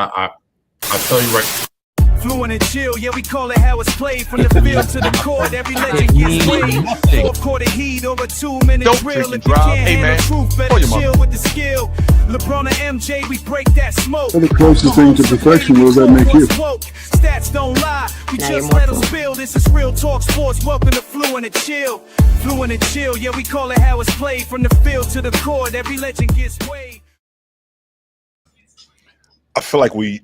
I'll tell you right. Fluent and Chill, yeah, we call it how it's played. From the field to the court, every legend gets weighed. Fourth quarter heat over 2-minute drill. If you can't handle truth, better chill with the skill. LeBron and MJ, we break that smoke. What the closest thing to perfection will that make you? Stats don't lie, we just let us spill. This is Real Talk Sports, welcome to Fluent and Chill. Fluent and Chill, yeah, we call it how it's played. From the field to the court, every legend gets weighed. I feel like we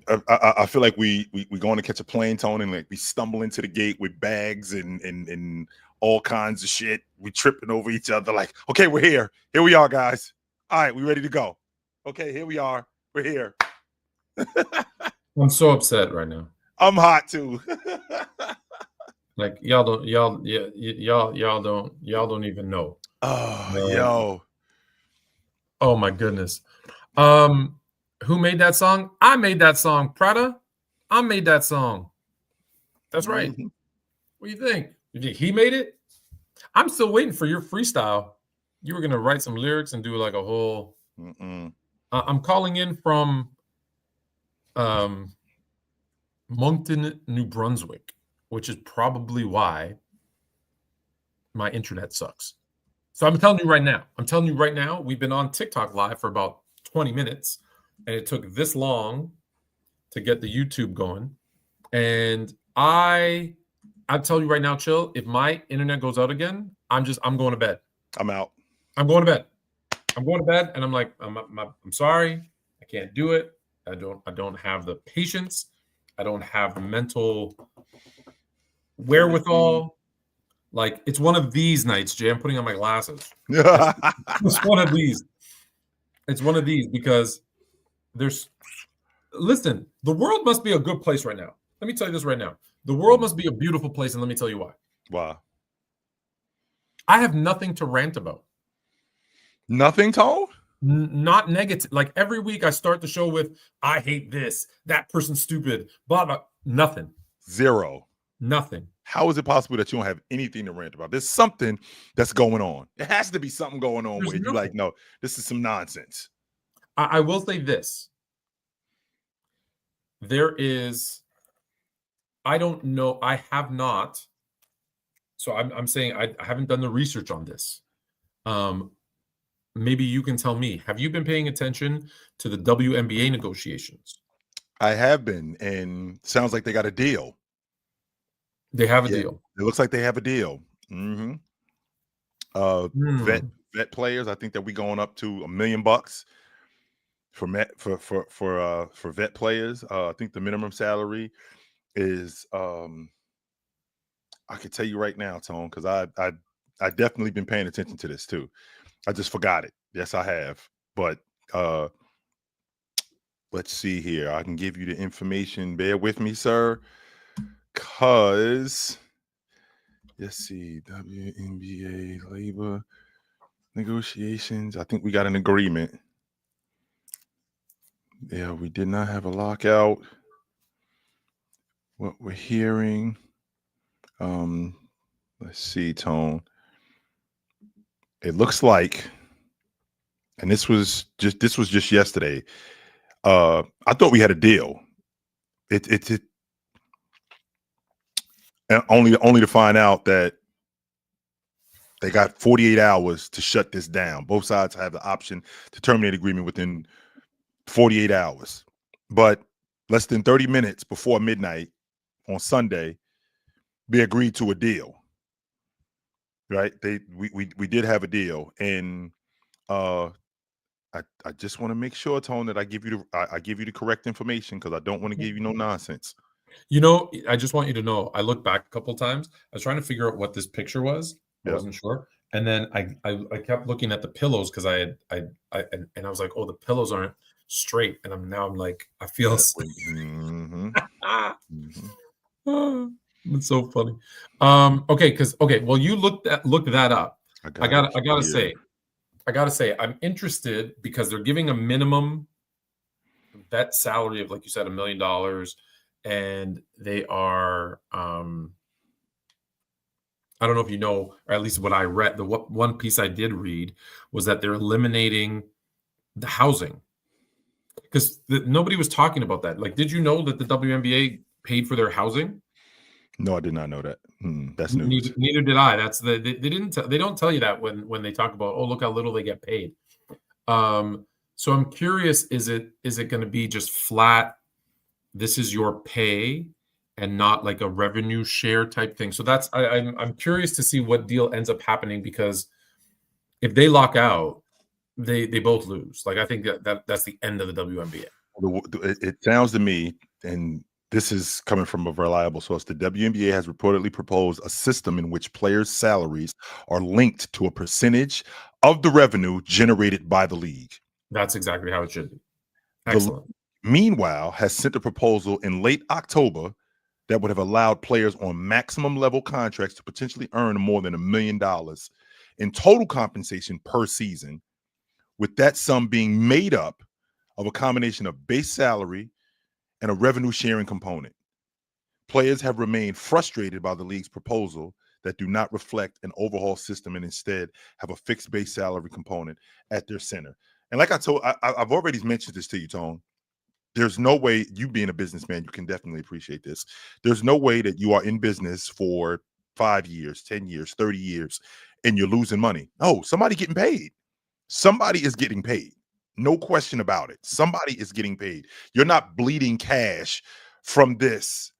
going to catch a plane, Tone, and like we stumble into the gate with bags and all kinds of shit. We tripping over each other. Like, okay, we're here. Here we are, guys. All right, we ready to go. Okay, here we are. We're here. I'm so upset right now. I'm hot too. Like y'all don't even know. Oh, yo. Oh my goodness. Who made that song? I made that song, Prada. I made that song. That's right. Mm-hmm. What do you think? You think he made it? I'm still waiting for your freestyle. You were gonna write some lyrics and do like a whole. I'm calling in from Moncton, New Brunswick, which is probably why my internet sucks. So I'm telling you right now. We've been on TikTok live for about 20 minutes. And it took this long to get the YouTube going. And I'll tell you right now, Chill, if my internet goes out again, I'm going to bed. I'm out. I'm going to bed. And I'm like, I'm sorry. I can't do it. I don't have the patience. I don't have the mental wherewithal. Like, it's one of these nights, Jay. I'm putting on my glasses. It's one of these. It's one of these because listen, the world must be a good place right now. Let me tell you this right now. The world must be a beautiful place, and let me tell you why. Wow. I have nothing to rant about. Nothing, Tone? Not negative. Like every week I start the show with, I hate this, that person's stupid, blah, blah. Nothing. Zero. Nothing. How is it possible that you don't have anything to rant about? There's something that's going on. It has to be something going on where you're like, no, this is some nonsense. I will say this. I don't know. I have not. So I'm saying I haven't done the research on this. Maybe you can tell me. Have you been paying attention to the WNBA negotiations? I have been, and sounds like they got a deal. They have a deal. It looks like they have a deal. Mm-hmm. Vet players. I think that we going up to $1 million for vet players. I think the minimum salary is I can tell you right now, Tone, because I definitely been paying attention to this too. I just forgot it. Yes, I have. But let's see here. I can give you the information. Bear with me, sir. Cause let's see, WNBA labor negotiations. I think we got an agreement. Yeah, we did not have a lockout. What we're hearing, let's see, Tone. It looks like, and this was just yesterday. I thought we had a deal. It only to find out that they got 48 hours to shut this down. Both sides have the option to terminate agreement within 48 hours. But less than 30 minutes before midnight on Sunday, they agreed to a deal. Right? We did have a deal. And I just want to make sure, Tone, that I give you the correct information because I don't want to give you no nonsense. You know, I just want you to know, I looked back a couple of times. I was trying to figure out what this picture was. I wasn't sure. And then I kept looking at the pillows because I was like, oh, the pillows aren't straight. And I'm like, I feel Mm-hmm. Mm-hmm. It's so funny. Well, you looked that up. I gotta say, I'm interested because they're giving a minimum vet salary of, like you said, $1 million. And they are, I don't know if you know, or at least what I read, the one piece I did read was that they're eliminating the housing. Because nobody was talking about that. Like, did you know that the WNBA paid for their housing? No, I did not know that. That's news. Neither did I. That's they didn't. They don't tell you that when they talk about, oh, look how little they get paid. So I'm curious, is it going to be just flat? This is your pay, and not like a revenue share type thing. So that's I'm curious to see what deal ends up happening, because if they lock out, they both lose. Like, I think that's the end of the WNBA. It sounds to me, and this is coming from a reliable source, the WNBA has reportedly proposed a system in which players' salaries are linked to a percentage of the revenue generated by the league. That's exactly how it should be. Excellent. Meanwhile, has sent a proposal in late October that would have allowed players on maximum level contracts to potentially earn more than $1 million in total compensation per season, with that sum being made up of a combination of base salary and a revenue sharing component. Players have remained frustrated by the league's proposal that do not reflect an overhaul system and instead have a fixed base salary component at their center. And like I've already mentioned this to you, Tone. There's no way, you being a businessman, you can definitely appreciate this. There's no way that you are in business for 5 years, 10 years, 30 years, and you're losing money. No, somebody getting paid. Somebody is getting paid. No question about it. Somebody is getting paid. You're not bleeding cash from this,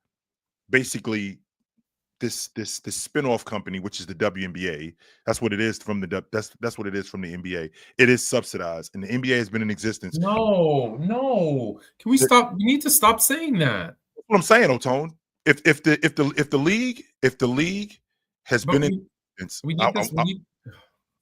basically, this spinoff company, which is the WNBA. That's what it is from the that's what it is from the NBA. It is subsidized, and the NBA has been in existence. No. Can we stop? We need to stop saying that. That's what I'm saying, Otone. If the league has been in existence,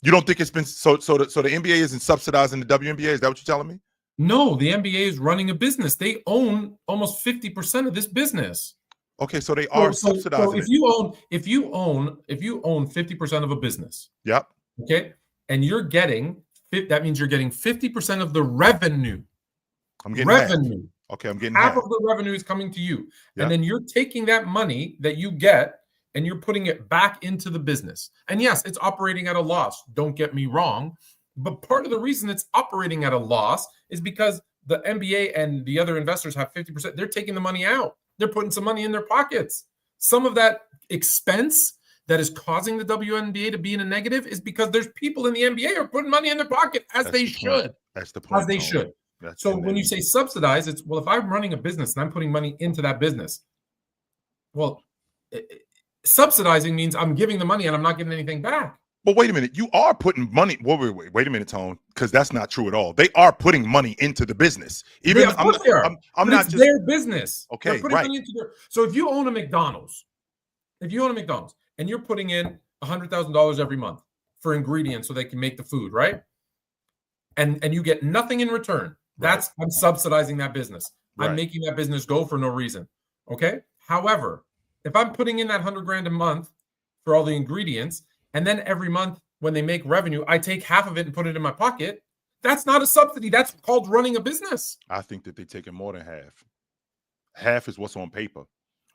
you don't think it's been so the NBA isn't subsidizing the WNBA? Is that what you're telling me? No, the NBA is running a business. They own almost 50% of this business. Okay, so they are subsidizing. So if you own 50% of a business, yep. Okay, and you're getting that means you're getting 50% of the revenue. I'm getting revenue. Half. Okay, I'm getting half of the revenue is coming to you, and then you're taking that money that you get and you're putting it back into the business. And yes, it's operating at a loss. Don't get me wrong, but part of the reason it's operating at a loss is because the NBA and the other investors have 50%. They're taking the money out. They're putting some money in their pockets. Some of that expense that is causing the WNBA to be in a negative is because there's people in the NBA who are putting money in their pocket, as they should. That's the point. As they should. So when you say subsidize, it's, well, if I'm running a business and I'm putting money into that business, well, subsidizing means I'm giving the money and I'm not getting anything back. But wait a minute, you are putting money. Wait a minute, Tone, because that's not true at all. They are putting money into the business. Even of course they are. I'm not just their business. Okay, right. So if you own a McDonald's, and you're putting in $100,000 every month for ingredients so they can make the food, right? And you get nothing in return. That's I'm subsidizing that business. Right. I'm making that business go for no reason. Okay. However, if I'm putting in that $100,000 a month for all the ingredients, and then every month when they make revenue, I take half of it and put it in my pocket, that's not a subsidy. That's called running a business. I think that they're taking more than half. Half is what's on paper.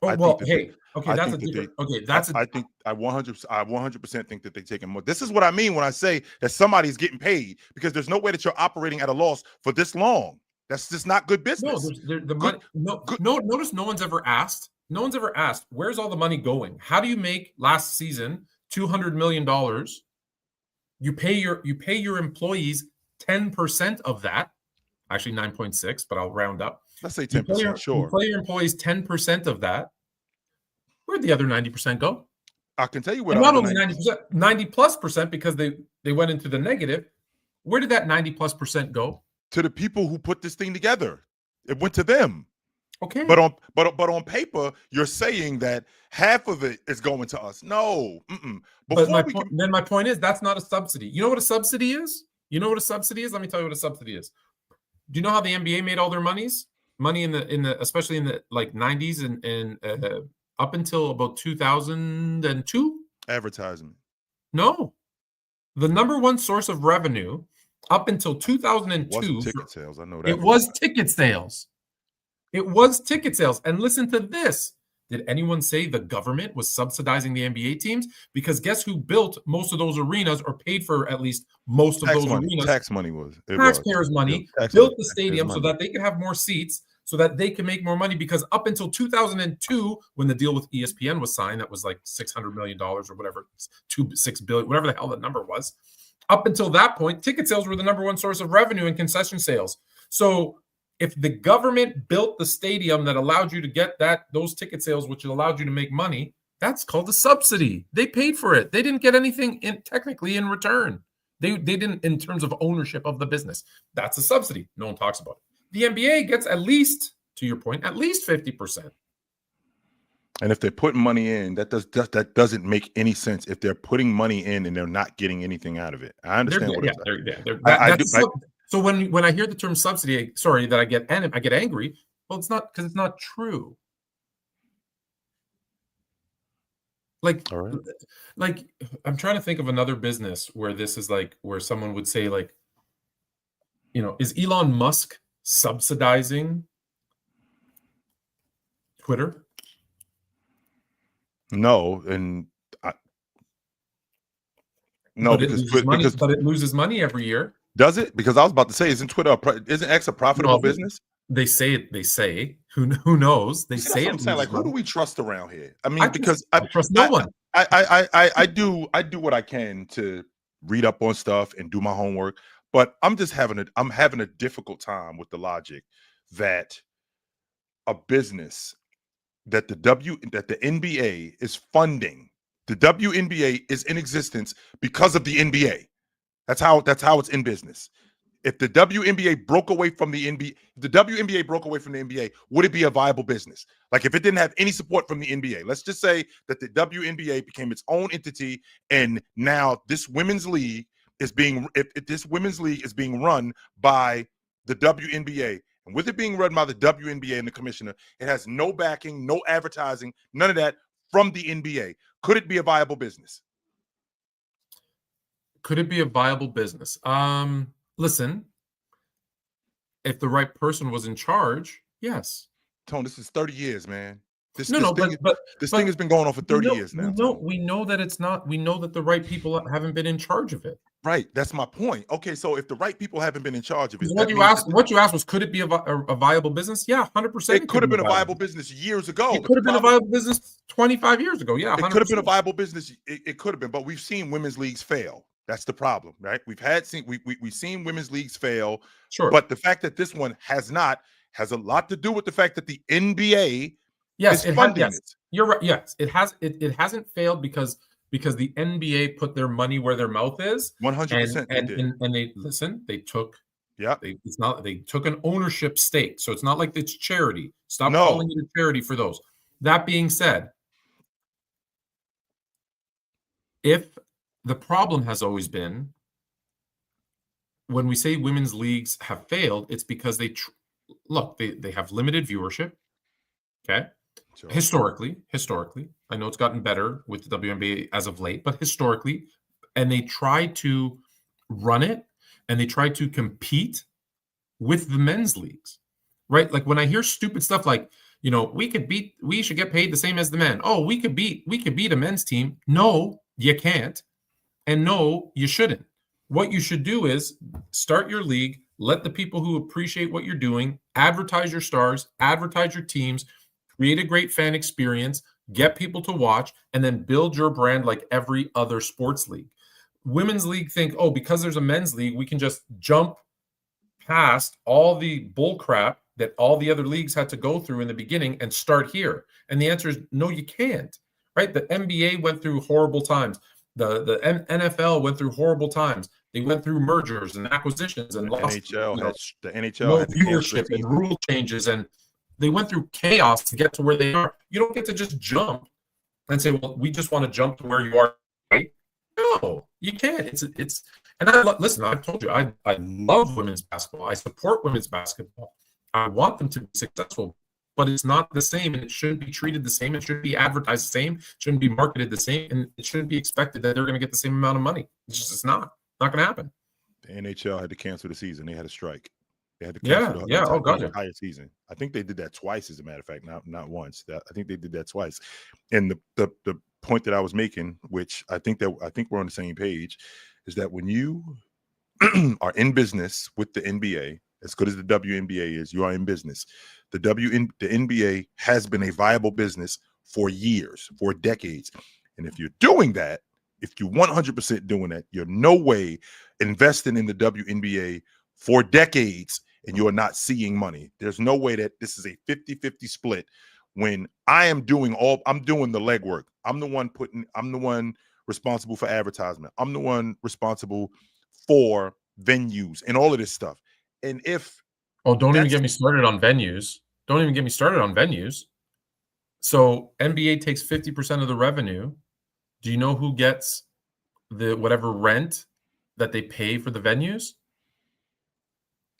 Oh, well, hey, okay, that's a different. Okay, that's. I think I 100% think that they're taking more. This is what I mean when I say that somebody's getting paid, because there's no way that you're operating at a loss for this long. That's just not good business. No, the money. No, notice no one's ever asked. No one's ever asked, where's all the money going? How do you make last season $200 million? You pay your employees 10% of that. Actually, 9.6, but I'll round up. Let's say 10%. Sure. You pay your employees 10% of that. Where'd the other 90% go? I can tell you where. Not only 90%, 90+%, because they went into the negative. Where did that 90+% go? To the people who put this thing together. It went to them. Okay. But on paper, you're saying that half of it is going to us. No. But my point is, that's not a subsidy. You know what a subsidy is? Let me tell you what a subsidy is. Do you know how the NBA made all their money in the especially in the like 90s and up until about 2002? Advertising. No. The number one source of revenue up until 2002 ticket sales. I know that. It was ticket sales. It was ticket sales. And listen to this. Did anyone say the government was subsidizing the NBA teams? Because guess who built most of those arenas or paid for at least most of those arenas? Tax money was. Taxpayers' money built the stadium so that they could have more seats, so that they can make more money. Because up until 2002, when the deal with ESPN was signed, that was like $600 million or whatever, $6 billion, whatever the hell the number was. Up until that point, ticket sales were the number one source of revenue and concession sales. So if the government built the stadium that allowed you to get those ticket sales, which allowed you to make money, that's called a subsidy. They paid for it. They didn't get anything technically in return. They didn't in terms of ownership of the business. That's a subsidy. No one talks about it. The NBA gets at least, to your point, at least 50%. And if they're putting money in, that doesn't make any sense. If they're putting money in and they're not getting anything out of it, I understand what it's like. So when I hear the term subsidy, sorry that I get angry. Well, it's not, because it's not true. Like, all right. Like I'm trying to think of another business where this is like where someone would say like, is Elon Musk subsidizing Twitter? No, but it loses money every year. Does it? Because I was about to say, isn't X a profitable business? They say it. They say who knows? They say it. I'm saying, like, who do we trust around here? I mean, because I trust no one. I do what I can to read up on stuff and do my homework, but I'm having a difficult time with the logic that a business that the NBA is funding. The WNBA is in existence because of the NBA. That's how it's in business. If the WNBA broke away from the NBA, would it be a viable business? Like if it didn't have any support from the NBA, let's just say that the WNBA became its own entity, and now this women's league is being run by the WNBA. And with it being run by the WNBA and the commissioner, it has no backing, no advertising, none of that from the NBA. Could it be a viable business? Could it be a viable business? Listen, if the right person was in charge, yes. Tone, this is 30 years, man. This thing has been going on for 30 years now. We know that it's not. We know that the right people haven't been in charge of it. Right. That's my point. Okay, so if the right people haven't been in charge of it, what you asked was, could it be a viable business? Yeah, 100%. It could have been a viable business years ago. It could have been a viable business 25 years ago. Yeah, 100%. It could have been a viable business. It could have been, but we've seen women's leagues fail. That's the problem, right? We've seen women's leagues fail. Sure. But the fact that this one has not has a lot to do with the fact that the NBA is funding it. You're right. Yes, it has. It hasn't failed because the NBA put their money where their mouth is. 100%. And they listen. They took. Yeah. They took an ownership stake, so it's not like it's charity. Stop calling it a charity for those. That being said, if the problem has always been when we say women's leagues have failed, it's because they have limited viewership. Okay. Sure. Historically, I know it's gotten better with the WNBA as of late, but historically, and they try to run it and they try to compete with the men's leagues, right? Like when I hear stupid stuff like, we should get paid the same as the men. Oh, we could beat a men's team. No, you can't. And no, you shouldn't. What you should do is start your league, let the people who appreciate what you're doing, advertise your stars, advertise your teams, create a great fan experience, get people to watch, and then build your brand like every other sports league. Women's league think, because there's a men's league, we can just jump past all the bull crap that all the other leagues had to go through in the beginning and start here. And the answer is no, you can't, right? The NBA went through horrible times. The NFL went through horrible times. They went through mergers and acquisitions and the NHL had viewership and rule changes, and they went through chaos to get to where they are. You don't get to just jump and say, "Well, we just want to jump to where you are." Right? No, you can't. It's. And listen. I told you, I love women's basketball. I support women's basketball. I want them to be successful. But it's not the same, and it shouldn't be treated the same. It shouldn't be advertised the same. It shouldn't be marketed the same, and it shouldn't be expected that they're going to get the same amount of money. It's not going to happen. The NHL had to cancel the season. They had a strike. They had to cancel the Oh, gotcha. entire season. I think they did that twice, as a matter of fact, not once. I think they did that twice. And the point that I was making, which I think we're on the same page, is that when you are in business with the NBA, as good as the WNBA is, you are in business. The NBA has been a viable business for years, for decades. And if you're doing that, if you're 100% doing that, you're no way investing in the WNBA for decades and you're not seeing money. There's no way that this is a 50-50 split when I'm doing the legwork. I'm the one responsible for advertisement. I'm the one responsible for venues and all of this stuff. And if don't even get me started on venues. Don't even get me started on venues. So NBA takes 50% of the revenue. Do you know who gets the whatever rent that they pay for the venues?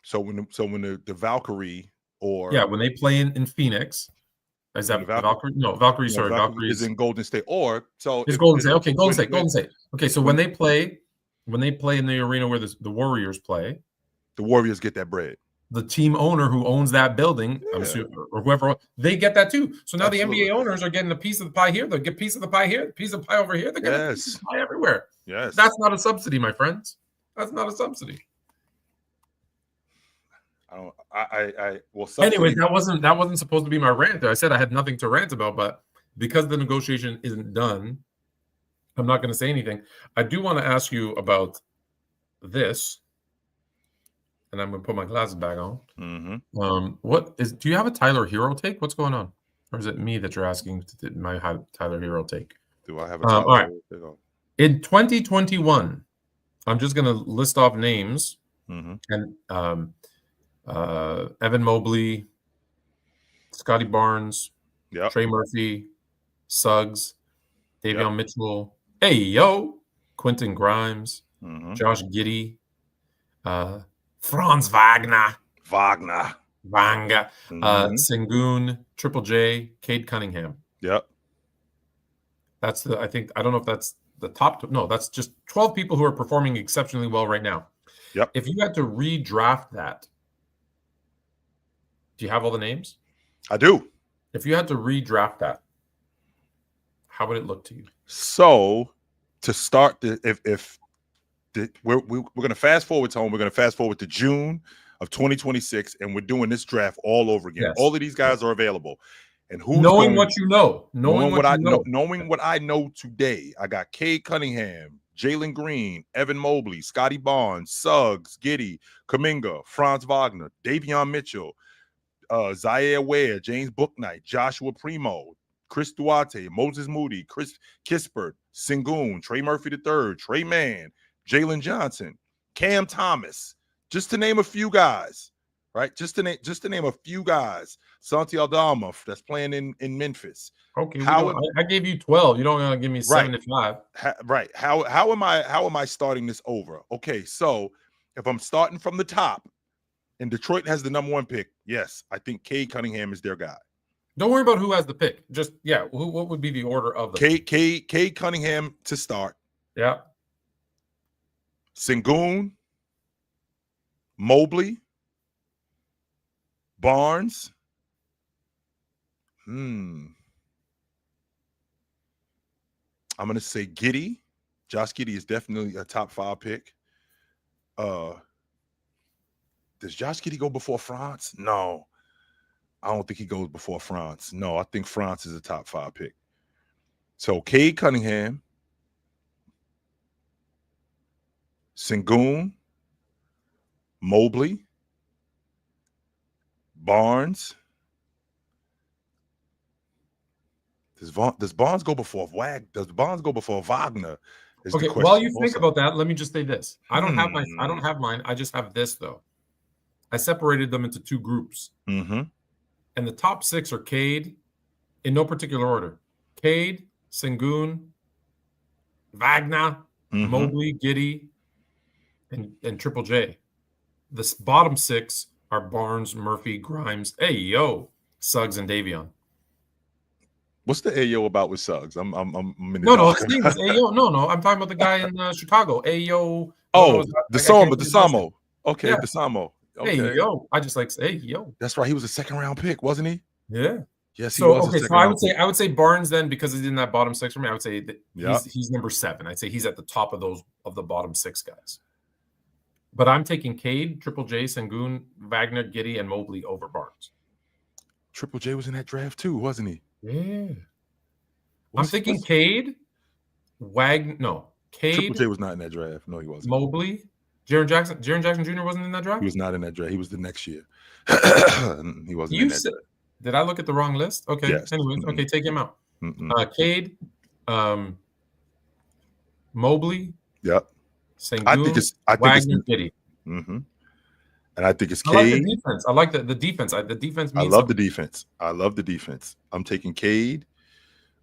So when the Valkyrie when they play in Phoenix, is that Valkyrie? No, Valkyrie. Sorry, Valkyrie is in Golden State. It's Golden State. Okay, Golden State. Okay, so when they play in the arena where the Warriors play, the Warriors get that bread. The team owner who owns that building, I'm assuming, or whoever, they get that too. So now the NBA owners are getting a piece of the pie here. They'll get a piece of the pie here, a piece of the pie over here. They're getting a piece of the pie everywhere. Yes. That's not a subsidy, my friends. That's not a subsidy. Anyways, that wasn't supposed to be my rant. I said I had nothing to rant about, but because the negotiation isn't done, I'm not going to say anything. I do want to ask you about this. And I'm going to put my glasses back on. Mm-hmm. Do you have a Tyler Hero take? What's going on? Or is it me that you're asking my Tyler Hero take? Do I have a Tyler Hero take on? In 2021, I'm just going to list off names. Mm-hmm. And Evan Mobley, Scotty Barnes, Trey Murphy, Suggs, Davion Mitchell, Quentin Grimes, Josh Giddey, Franz Wagner, Sengun, Triple J, Cade Cunningham. Yep. That's I don't know if that's the top. No, that's just 12 people who are performing exceptionally well right now. Yep. If you had to redraft that, do you have all the names? I do. If you had to redraft that, how would it look to you? So to start, we're going to fast forward, Tone. We're going to fast forward to June of 2026, and we're doing this draft all over again. Yes. All of these guys are available. And knowing what I know today, I got Cade Cunningham, Jalen Green, Evan Mobley, Scotty Barnes, Suggs, Giddey, Kuminga, Franz Wagner, Davion Mitchell, Zaire Ware, James Bouknight, Joshua Primo, Chris Duarte, Moses Moody, Chris Kispert, Sengun, Trey Murphy III, Trey Mann, Jalen Johnson, Cam Thomas, just to name a few guys, right? Just to name a few guys. Santi Aldama that's playing in Memphis. Okay, I gave you 12. You don't want to give me 75. Right. How am I starting this over? Okay, so if I'm starting from the top and Detroit has the number 1 pick, yes, I think Cade Cunningham is their guy. Don't worry about who has the pick. Just what would be the order of the Cade Cunningham to start. Yeah. Sengun, Mobley, Barnes. I'm going to say Giddey. Josh Giddey is definitely a top 5 pick. Does Josh Giddey go before Franz? No. I don't think he goes before Franz. No, I think Franz is a top 5 pick. So Cade Cunningham, Sengun, Mobley, Barnes. Does Barnes go before Wagner? Does Barnes go before Wagner? Okay, while you think about that, let me just say this. I don't have mine. I just have this though. I separated them into 2 groups. Mm-hmm. And the top 6 are Cade in no particular order. Cade, Sengun, Wagner, Mobley, Giddey, and Triple J. The bottom 6 are Barnes, Murphy, Grimes, Suggs, and Davion. What's the Ayo about with Suggs? I'm in No, his name is Ayo. No, I'm talking about the guy in Chicago. Ayo. Oh, DeSamo. Okay, yeah. DeSamo. Okay. Hey, yo. I just like say, hey, yo. That's right. He was a second-round pick, wasn't he? Yeah. Yes, he was. Okay. So I would say Barnes then, because he's in that bottom 6 for me. I would say that he's number 7. I'd say he's at the top of the bottom 6 guys. But I'm taking Cade, Triple J, Sengun, Wagner, Giddey, and Mobley over Barnes. Triple J was in that draft too, wasn't he? Yeah. I'm thinking Cade, Wagner. No, Cade. Triple J was not in that draft. No, he wasn't. Mobley, Jaren Jackson Jr. wasn't in that draft. He was not in that draft. He was the next year. He wasn't in that draft. Did I look at the wrong list? Okay. Yes. Anyways, okay, take him out. Cade, Mobley. Yep. Sengun, I think it's Wagner, Giddey. And I think it's Cade. I like the defense. I like the defense. The defense. I love the defense. I love the defense. I'm taking Cade.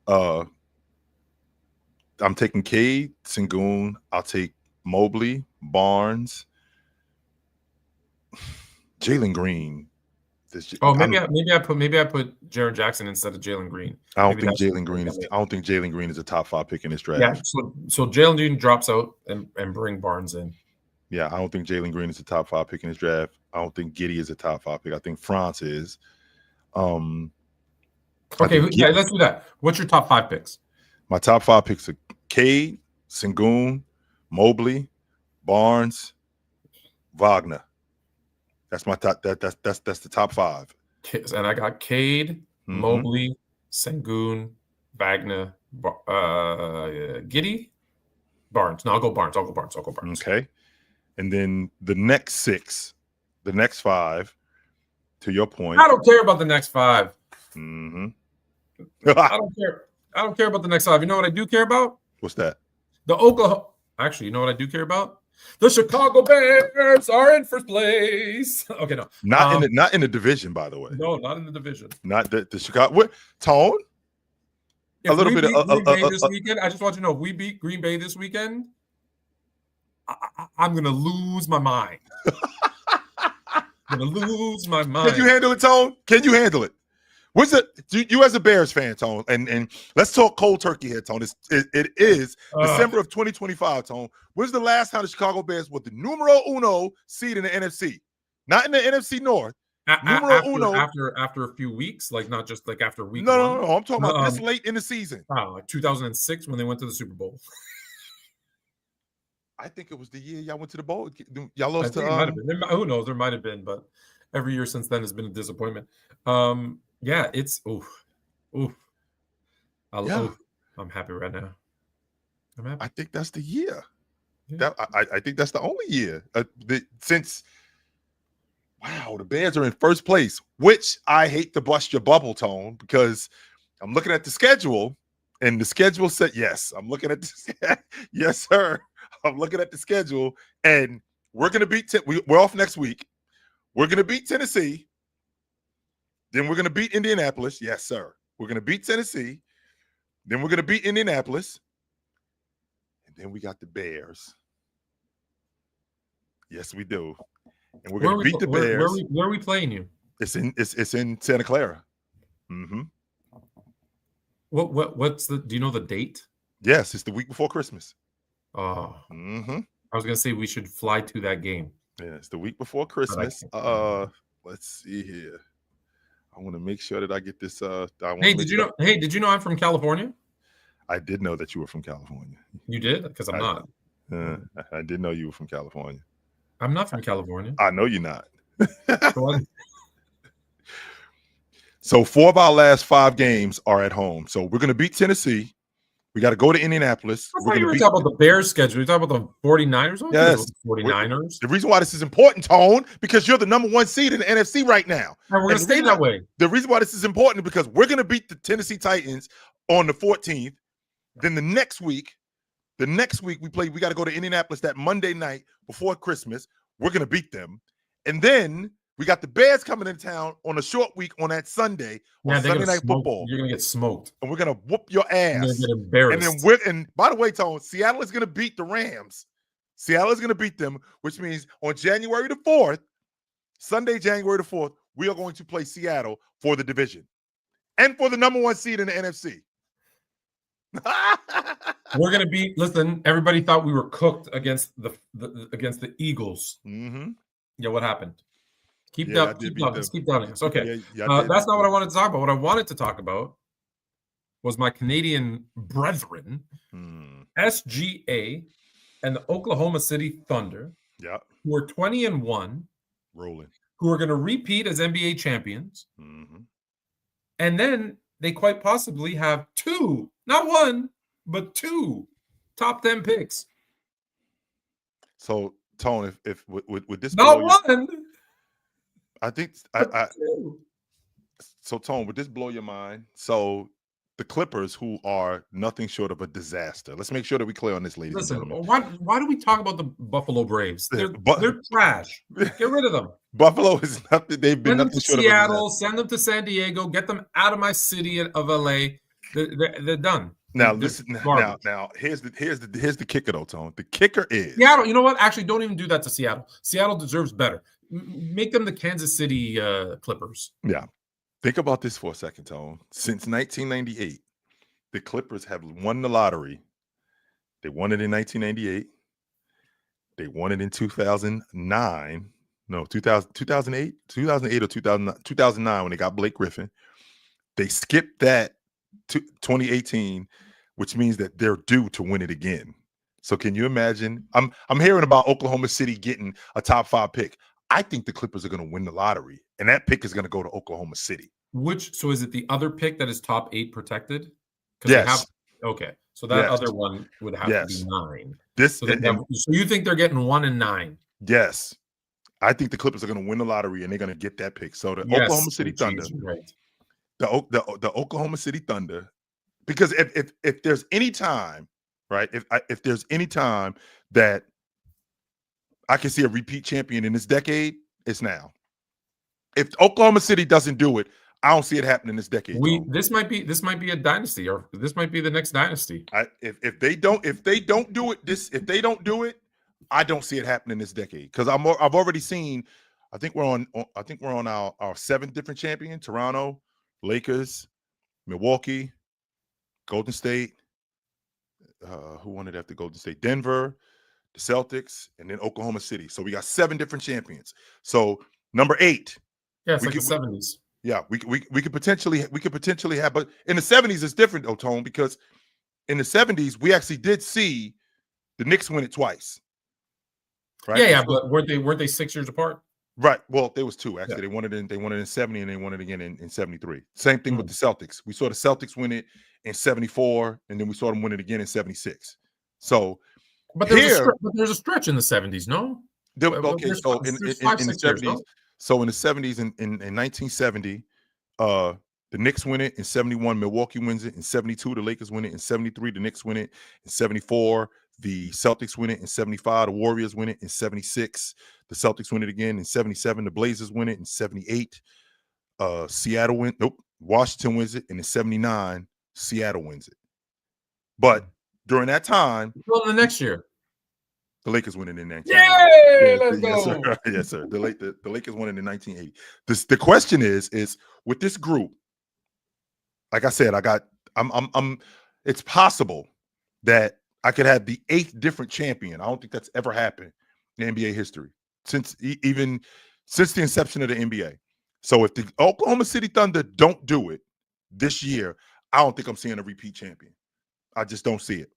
I'm taking Cade, Sengun. I'll take Mobley, Barnes, Jalen Green. Maybe I put Jaren Jackson instead of Jalen Green. I don't think Jalen Green is a top 5 pick in this draft. Yeah, so Jalen Green drops out and bring Barnes in. Yeah, I don't think Jalen Green is a top 5 pick in this draft. I don't think Giddey is a top 5 pick. I think France is. Okay, let's do that. What's your top 5 picks? My top 5 picks are Cade, Sengun, Mobley, Barnes, Wagner. That's my top. That's the top 5. And I got Cade, Mobley, Sengun, Wagner, Giddey, Barnes. No, I'll go Barnes. Okay. And then the next 6, the next 5, to your point. I don't care about the next 5. Mm-hmm. I don't care. I don't care about the next 5. You know what I do care about? What's that? The Oklahoma. Actually, you know what I do care about? The Chicago Bears are in first place. Okay, no. Not in the division, by the way. No, not in the division. Not the Chicago. What, Tone? If a little bit of Green Bay this weekend. I just want you to know, if we beat Green Bay this weekend, I'm gonna lose my mind. I'm gonna lose my mind. Can you handle it, Tone? Can you handle it? What's it? You as a Bears fan, Tone, and let's talk cold turkey here, Tone. It is December of 2025, Tone. When's the last time the Chicago Bears were the numero uno seed in the NFC? Not in the NFC North. After a few weeks, like not just like after week one. No. I'm talking about this late in the season. Like 2006 when they went to the Super Bowl. I think it was the year y'all went to the bowl. Y'all lost to. Who knows? There might have been, but every year since then has been a disappointment. Yeah, it's I'm happy right now. I'm happy. I think that's the year. Yeah. I think that's the only year since. Wow, the Bears are in first place, which I hate to bust your bubble, Tone, because I'm looking at the schedule, and the schedule said yes. I'm looking at yes, sir. I'm looking at the schedule, and we're gonna beat. We're off next week. We're gonna beat Tennessee. Then we're gonna beat Indianapolis. Yes, sir. We're gonna beat Tennessee. Then we're gonna beat Indianapolis, and then we got the Bears. Yes, we do. And we're going to beat the Bears. Where are we playing you? It's in Santa Clara. Mm-hmm. What's do you know the date? Yes, it's the week before Christmas. Oh. Mm-hmm. I was going to say we should fly to that game. Yeah, it's the week before Christmas. Let's see here. I want to make sure that I get this. Did you know I'm from California? I did know that you were from California. You did? Because I'm not. I did know you were from California. I'm not from California. I know you're not. So 4 of our last 5 games are at home. So we're going to beat Tennessee. We got to go to Indianapolis. I thought you were talking about the Bears schedule. You're talking about the 49ers? Yes. 49ers. The reason why this is important, Tone, because you're the number 1 seed in the NFC right now. And we're going to stay that way. The reason why this is important is because we're going to beat the Tennessee Titans on the 14th. Then the next week we got to go to Indianapolis that Monday night before Christmas. We're going to beat them. And then we got the Bears coming in town on a short week on that Sunday on Sunday Night Football. You're going to get smoked. And we're going to whoop your ass. You're going to get embarrassed. And by the way, Tone, Seattle is going to beat the Rams. Seattle is going to beat them, which means on January the 4th, Sunday, January the 4th, we are going to play Seattle for the division and for the number 1 seed in the NFC. We're gonna be. Listen, everybody thought we were cooked against the Eagles. Mm-hmm. Yeah, what happened? Keep down. Let's keep down. Okay. That's not what I wanted to talk about. What I wanted to talk about was my Canadian brethren, SGA and the Oklahoma City Thunder, who are 20-1, rolling, who are going to repeat as NBA champions. And then they quite possibly have two, not one, but two top 10 picks. So, Tone, if with this, not one. I think so, Tone, would this blow your mind? So the Clippers, who are nothing short of a disaster. Let's make sure that we clear on this, ladies and gentlemen. Why do we talk about the Buffalo Braves? They're trash. Get rid of them. Buffalo is nothing. They've been nothing short of Seattle. Send them to San Diego. Get them out of my city of LA. They're done. Now listen. Now here's the kicker though, Tone. The kicker is Seattle. You know what? Actually, don't even do that to Seattle. Seattle deserves better. Make them the Kansas City Clippers. Yeah. Think about this for a second, Tone. Since 1998, the Clippers have won the lottery. They won it in 1998. They won it in 2009. No, 2008 or 2009 when they got Blake Griffin. They skipped that to 2018, which means that they're due to win it again. So can you imagine? I'm hearing about Oklahoma City getting a top 5 pick. I think the Clippers are going to win the lottery, and that pick is going to go to Oklahoma City. So is it the other pick that is top 8 protected? Yes. Okay. So that other one would have to be 9. So you think they're getting 1 and 9? Yes. I think the Clippers are going to win the lottery, and they're going to get that pick. So the Oklahoma City Thunder, right? The Oklahoma City Thunder, because if there's any time, right? If there's any time that I can see a repeat champion in this decade, it's now. If Oklahoma City doesn't do it, I don't see it happening this decade. This might be a dynasty, or this might be the next dynasty. If they don't do it, I don't see it happening this decade, because I've already seen. I think we're on our 7th different champion: Toronto, Lakers, Milwaukee, Golden State. Who won it after Golden State? Denver, the Celtics, and then Oklahoma City. So we got 7 different champions. So number 8. Yeah, it's like the 70s. Yeah, we could potentially have, but in the 70s it's different, Tone, because in the 70s we actually did see the Knicks win it twice. Right? Yeah, but weren't they 6 years apart? Right. Well, there was 2 actually. Yeah. They won it in 70, and they won it again in 73. Same thing with the Celtics. We saw the Celtics win it in 74, and then we saw them win it again in 76. So, but there's a stretch in the 70s, no? Okay, so in the 70s, no? So in the 70s, in 1970, the Knicks win it. In 71, Milwaukee wins it. In 72, the Lakers win it. In 73, the Knicks win it. In 74, the Celtics win it. In 75, the Warriors win it. In 76, the Celtics win it again. In 77, the Blazers win it. In 78, Seattle win. Nope, Washington wins it. And in 79, Seattle wins it. But during that time, well, the next year, the Lakers win it in 1980. Yay! Let's go. Yes, sir. The Lakers won it in 1980. The question is with this group, like I said, it's possible that I could have the 8th different champion. I don't think that's ever happened in NBA history since the inception of the NBA. So if the Oklahoma City Thunder don't do it this year, I don't think I'm seeing a repeat champion. I just don't see it.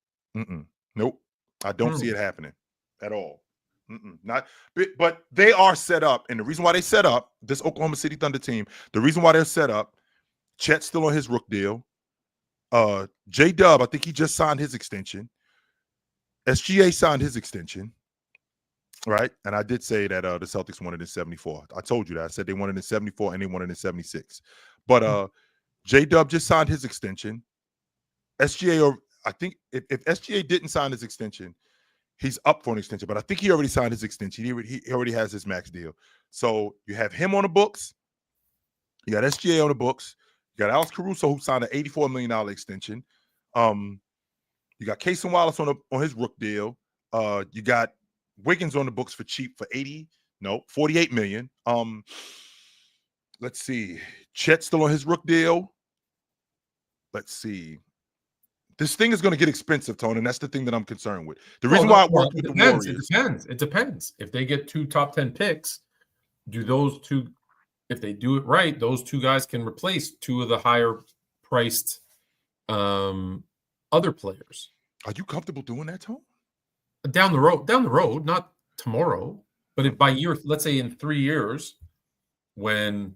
Nope. I don't see it happening at all. But they are set up, and the reason why they set up this Oklahoma City Thunder team, the reason why they're set up, Chet's still on his Rook deal. J-Dub, I think he just signed his extension. SGA signed his extension, right? And I did say that the Celtics wanted in 74. I told you that. I said they wanted in 74 and they wanted in 76. But J-Dub just signed his extension. SGA, or I think if SGA didn't sign his extension, he's up for an extension. But I think he already signed his extension. He already has his max deal. So you have him on the books. You got SGA on the books. You got Alex Caruso, who signed an $84 million extension. You got Cason Wallace on his Rook deal. You got Wiggins on the books for cheap for $48 million. Let's see. Chet's still on his Rook deal. Let's see. This thing is going to get expensive, Tony, and that's the thing that I'm concerned with. The reason why I worked with the Warriors. It depends. If they get 2 top 10 picks, do those two, if they do it right, those two guys can replace two of the higher priced other players. Are you comfortable doing that, Tone? Down the road, not tomorrow, but by year, let's say in 3 years, when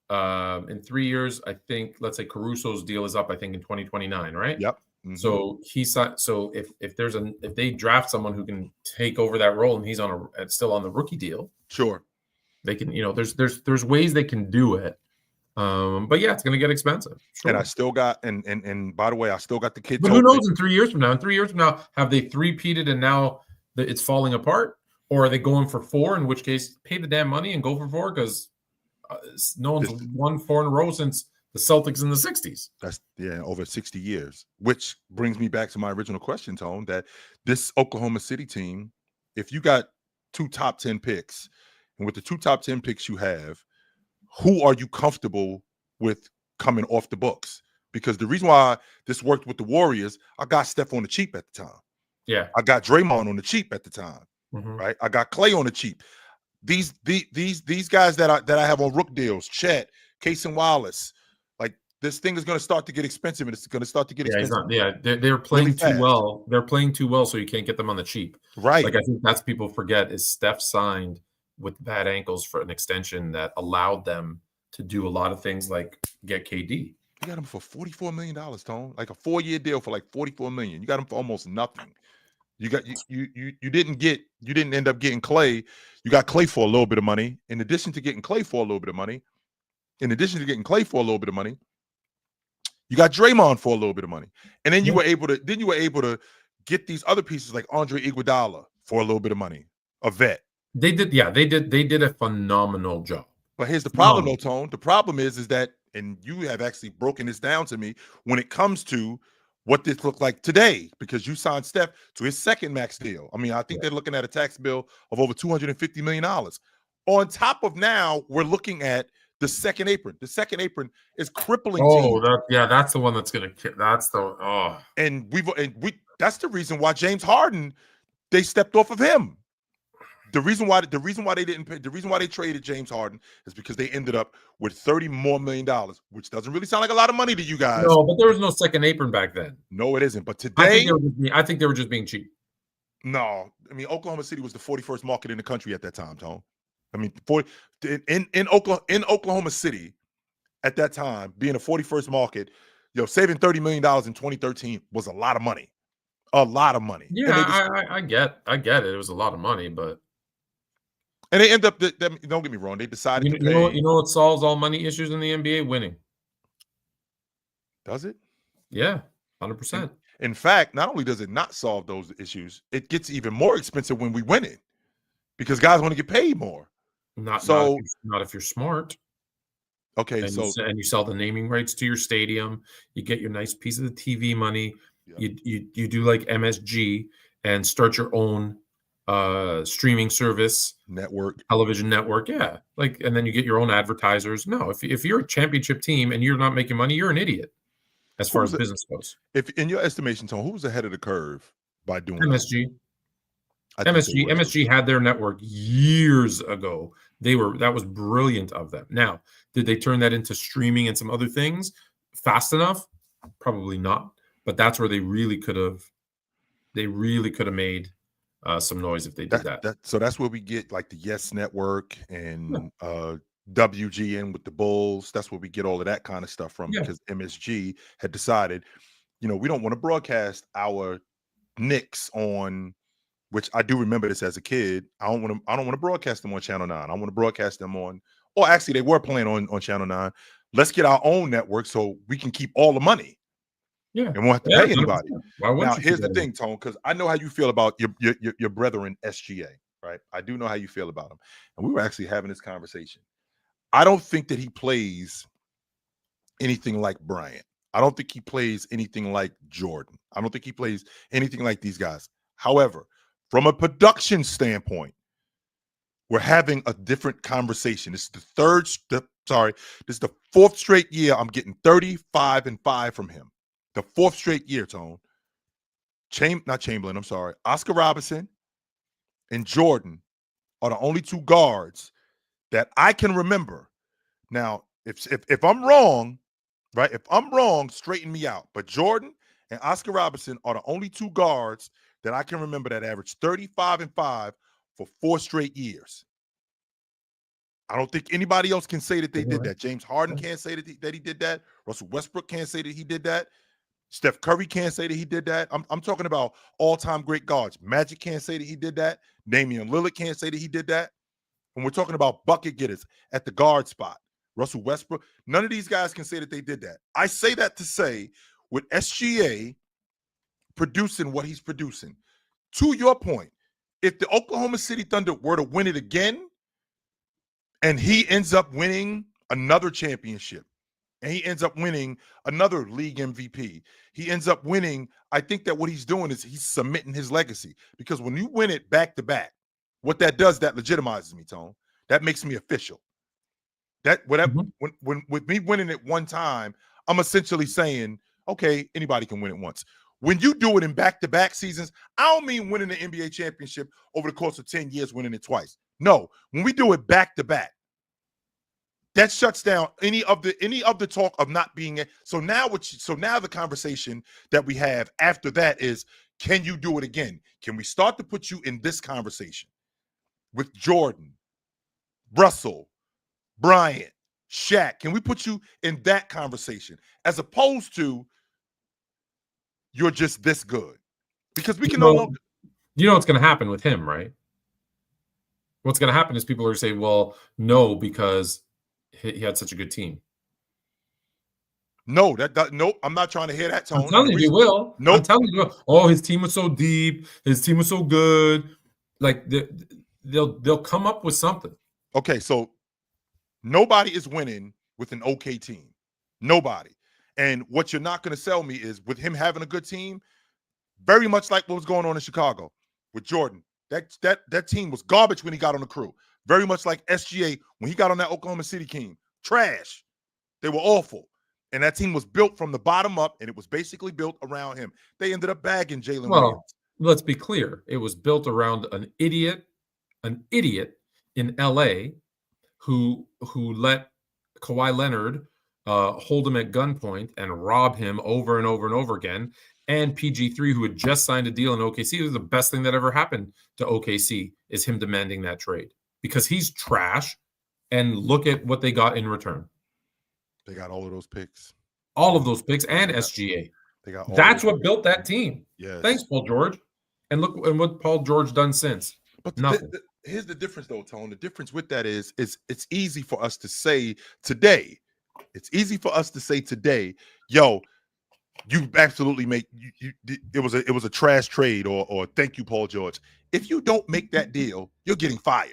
in 3 years, I think, let's say Caruso's deal is up, I think in 2029, right? Yep. Mm-hmm. So so if they draft someone who can take over that role and he's still on the rookie deal, sure, they can, there's ways they can do it. But yeah, it's going to get expensive. Sure. And I still got, and by the way, I still got the kids. But who knows in 3 years from now? In 3 years from now, have they three-peated and now it's falling apart? Or are they going for 4, in which case pay the damn money and go for 4? Because no one's won 4 in a row since the Celtics in the 60s. That's, over 60 years. Which brings me back to my original question, Tone, that this Oklahoma City team, if you got 2 top 10 picks, and with the 2 top 10 picks you have, who are you comfortable with coming off the books? Because the reason why this worked with the Warriors, I got Steph on the cheap at the time. Yeah. I got Draymond on the cheap at the time. Mm-hmm. Right? I got Clay on the cheap. These guys that I have on rook deals, Chet, Case and Wallace, like this thing is going to start to get expensive, and it's going to start to get expensive. They're playing really too well. They're playing too well, so you can't get them on the cheap. Right. Like I think that's people forget is Steph signed with bad ankles for an extension that allowed them to do a lot of things like get KD. You got him for $44 million, Tone. Like a 4-year deal for like $44 million. You got him for almost nothing. You didn't end up getting Clay. You got Clay for a little bit of money. In addition to getting Clay for a little bit of money, you got Draymond for a little bit of money. And then you were able to get these other pieces like Andre Iguodala for a little bit of money, a vet. They did a phenomenal job. But here's the problem, though, Tone. The problem is that, and you have actually broken this down to me when it comes to what this looked like today, because you signed Steph to his second max deal. I mean, I think they're looking at a tax bill of over $250 million. On top of now, we're looking at the second apron. The second apron is crippling. That's the one that's going to. That's the. And that's the reason why James Harden, they stepped off of him. The reason why they traded James Harden is because they ended up with $30 more million, which doesn't really sound like a lot of money to you guys. No, but there was no second apron back then. No, it isn't. But today, I think they were just being cheap. No, I mean Oklahoma City was the 41st market in the country at that time, Tone. I mean, in Oklahoma City at that time, being a 41st market, saving $30 million in 2013 was a lot of money. A lot of money. Yeah, I get it. It was a lot of money, but. And they end up, don't get me wrong, they decided to pay. You know what solves all money issues in the NBA? Winning. Does it? Yeah, 100%. In fact, not only does it not solve those issues, it gets even more expensive when we win it because guys want to get paid more. Not if you're smart. Okay, and you sell the naming rights to your stadium, you get your nice piece of the TV money. Yep. You do like MSG and start your own streaming service television network, and then you get your own advertisers. No, if you're a championship team and you're not making money, you're an idiot as far as business goes. If in your estimation, Tone, who was ahead of the curve by doing MSG? MSG had their network years ago. That was brilliant of them. Now, did they turn that into streaming and some other things fast enough? Probably not. But that's where they really could have made some noise if they did that. So that's where we get like the Yes Network and WGN with the Bulls. That's where we get all of that kind of stuff from because MSG had decided, we don't want to broadcast our Knicks on, which I do remember this as a kid. I don't want to broadcast them on Channel 9. I want to broadcast them on, or actually they were playing on Channel 9. Let's get our own network so we can keep all the money. Yeah, and won't have to pay anybody. Now, here's the thing, Tone, because I know how you feel about your brethren SGA, right? I do know how you feel about him, and we were actually having this conversation. I don't think that he plays anything like Bryant. I don't think he plays anything like Jordan. I don't think he plays anything like these guys. However, from a production standpoint, we're having a different conversation. This is the 4th straight year I'm getting 35 and 5 from him. The 4th straight year, Tone. Oscar Robertson and Jordan are the only 2 guards that I can remember. Now, if I'm wrong, right? If I'm wrong, straighten me out. But Jordan and Oscar Robertson are the only two guards that I can remember that averaged 35 and 5 for 4 straight years. I don't think anybody else can say that they did that. James Harden can't say that he did that. Russell Westbrook can't say that he did that. Steph Curry can't say that he did that. I'm talking about all-time great guards. Magic can't say that he did that. Damian Lillard can't say that he did that. And we're talking about bucket getters at the guard spot. Russell Westbrook. None of these guys can say that they did that. I say that to say, with SGA producing what he's producing, to your point, if the Oklahoma City Thunder were to win it again, and he ends up winning another championship, and he ends up winning another league MVP, he ends up winning, I think that what he's doing is he's cementing his legacy. Because when you win it back-to-back, what that does, that legitimizes me, Tone. That makes me official. That whatever when with me winning it one time, I'm essentially saying, okay, anybody can win it once. When you do it in back-to-back seasons, I don't mean winning the NBA championship over the course of 10 years, winning it twice. No, when we do it back-to-back, that shuts down any of the talk of not being it. So now the conversation that we have after that is, can you do it again? Can we start to put you in this conversation with Jordan, Russell, Bryant, Shaq? Can we put you in that conversation as opposed to you're just this good? Because we can no longer. You know what's going to happen with him, right? What's going to happen is people are saying, well, no, because he had such a good team. No, nope. I'm not trying to hear that tone. I'm telling you, will. Nope. I'm telling you, oh, his team was so deep. His team was so good. Like they'll come up with something. Okay, so nobody is winning with an okay team. Nobody. And what you're not going to sell me is with him having a good team, very much like what was going on in Chicago with Jordan. That team was garbage when he got on the crew. Very much like SGA when he got on that Oklahoma City team. Trash. They were awful. And that team was built from the bottom up, and it was basically built around him. They ended up bagging Jalen Williams. Let's be clear. It was built around an idiot in LA who let Kawhi Leonard hold him at gunpoint and rob him over and over and over again. And PG3, who had just signed a deal in OKC. It was the best thing that ever happened to OKC is him demanding that trade because he's trash. And look at what they got in return. They got all of those picks. All of those picks and SGA. They got That's what built that team. Yes. Thanks, Paul George. And look at what Paul George done since. But nothing. Here's the difference, though, Tone. The difference with that is it's easy for us to say today. It's easy for us to say today, yo, you absolutely make it was a trash trade or thank you, Paul George. If you don't make that deal, you're getting fired.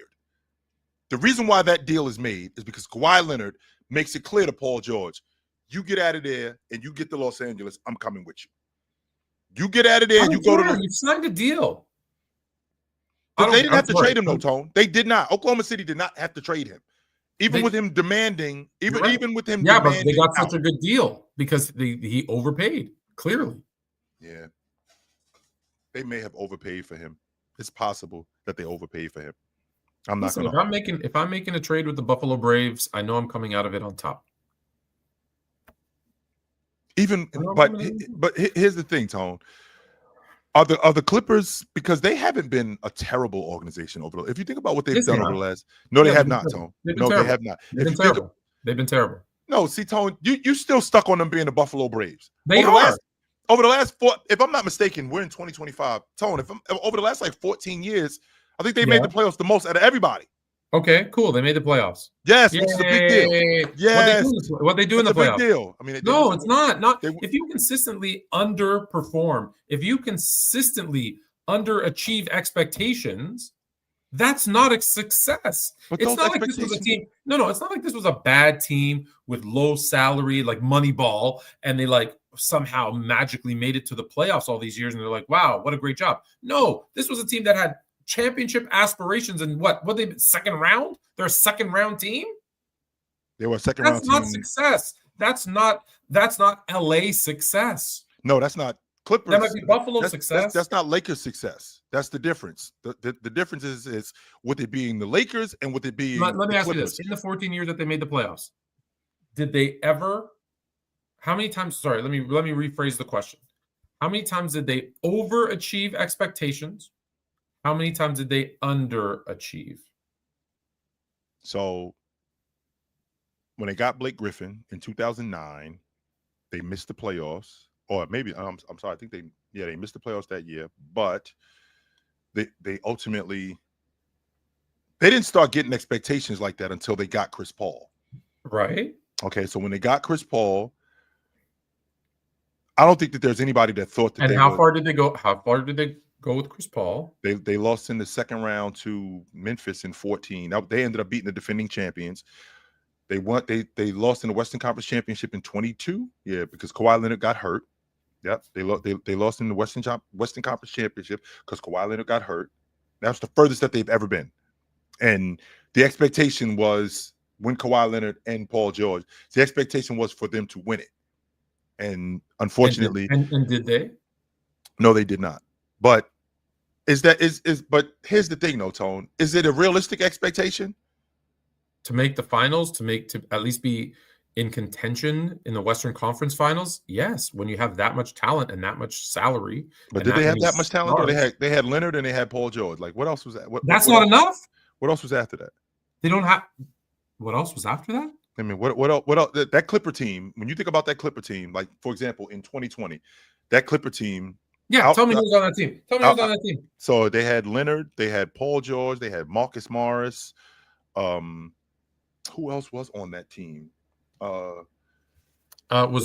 The reason why that deal is made is because Kawhi Leonard makes it clear to Paul George, you get out of there and you get to Los Angeles, I'm coming with you. You get out of there and you go to you signed a deal. But they didn't have to trade him, though, Tone. They did not. Oklahoma City did not have to trade him. Even with him demanding, even with him but demanding. They got such a good deal because he overpaid, clearly. Yeah. They may have overpaid for him. It's possible that they overpaid for him. I'm not going to. If I'm making a trade with the Buffalo Braves, I know I'm coming out of it on top. But here's the thing, Tone. Are the Clippers, because they haven't been a terrible organization over if you think about what they've done over the last. No, they have not, Tone. No, they have not. They've been terrible. They've been terrible. No, see, Tone, you still stuck on them being the Buffalo Braves. They are. Over the last if I'm not mistaken, we're in 2025. Tone, over the last 14 years, I think they made the playoffs the most out of everybody. Okay, cool. They made the playoffs. Yes, which is a big deal. Yes, what they do in the playoffs? Big deal. I mean, no, it's not. If you consistently underperform, if you consistently underachieve expectations, that's not a success. But it's not like this was a team. No, it's not like this was a bad team with low salary, like Moneyball, and they somehow magically made it to the playoffs all these years, and they're like, wow, what a great job. No, this was a team that had championship aspirations and what they been second round? They're a second round team. They were a second round team. That's not success. That's not LA success. No, that's not Clippers. That might be Buffalo's success. That's not Lakers' success. That's the difference. The difference is with it being the Lakers and with it being. Let me ask Clippers. you this: in the 14 years that they made the playoffs, did they ever? How many times? Sorry, let me rephrase the question. How many times did they overachieve expectations? How many times did they underachieve? So when they got Blake Griffin in 2009, they missed the playoffs, or maybe I'm sorry, I think they missed the playoffs that year, but they ultimately they didn't start getting expectations like that until they got Chris Paul. Right. Okay, so when they got Chris Paul, I don't think that there's anybody that thought that. And how far did they go? How far did they go with Chris Paul? They lost in the second round to Memphis in 14. Now, they ended up beating the defending champions. They lost in the Western Conference Championship in 22. Yeah, because Kawhi Leonard got hurt. Yep, they lost in the Western Conference Championship because Kawhi Leonard got hurt. That's the furthest that they've ever been. And the expectation was when Kawhi Leonard and Paul George, the expectation was for them to win it. And unfortunately, and did they? No, they did not. But but here's the thing, though, Tone. Is it a realistic expectation to make the finals, to at least be in contention in the Western Conference Finals? Yes, when you have that much talent and that much salary. But did they have that much talent? Or they had Leonard and they had Paul George. Like, what else was that? That's not enough. What else was after that? They don't have. What else was after that? I mean, what else? That Clipper team. When you think about that Clipper team, like for example, in 2020, that Clipper team. Yeah, tell me who's on that team. Tell me who's on that team. So they had Leonard, they had Paul George, they had Marcus Morris. Who else was on that team? Was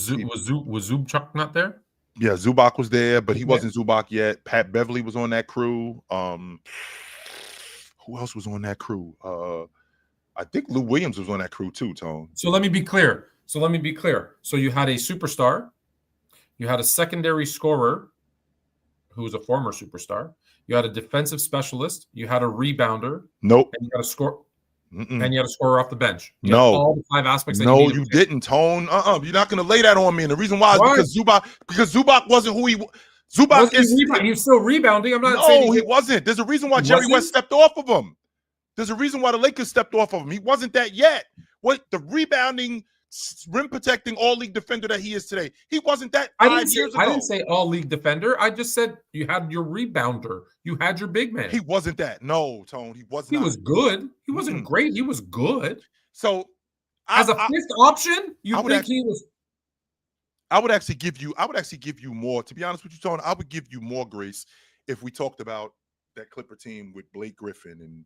Zubchuk not there? Yeah, Zubac was there, but he wasn't Zubac yet. Pat Beverly was on that crew. Who else was on that crew? I think Lou Williams was on that crew too, Tone. So let me be clear. So you had a superstar, you had a secondary scorer who was a former superstar, you had a defensive specialist, you had a rebounder. Nope. And you got a score. And you had a scorer off the bench. No, all the 5 aspects. No, you didn't, Tone. You're not going to lay that on me. And the reason why is because Zubac wasn't who he was. Zubac he was still rebounding. I'm not saying he wasn't. There's a reason why Jerry West stepped off of him. There's a reason why the Lakers stepped off of him. He wasn't that yet. What the rebounding, rim protecting all league defender that he is today. He wasn't that 5 years ago. I didn't say all league defender. I just said you had your rebounder. You had your big man. He wasn't that. No, Tone. He wasn't. He was good. He wasn't great. He was good. So as a fifth option, he was. I would actually give you more. To be honest with you, Tone, I would give you more grace if we talked about that Clipper team with Blake Griffin and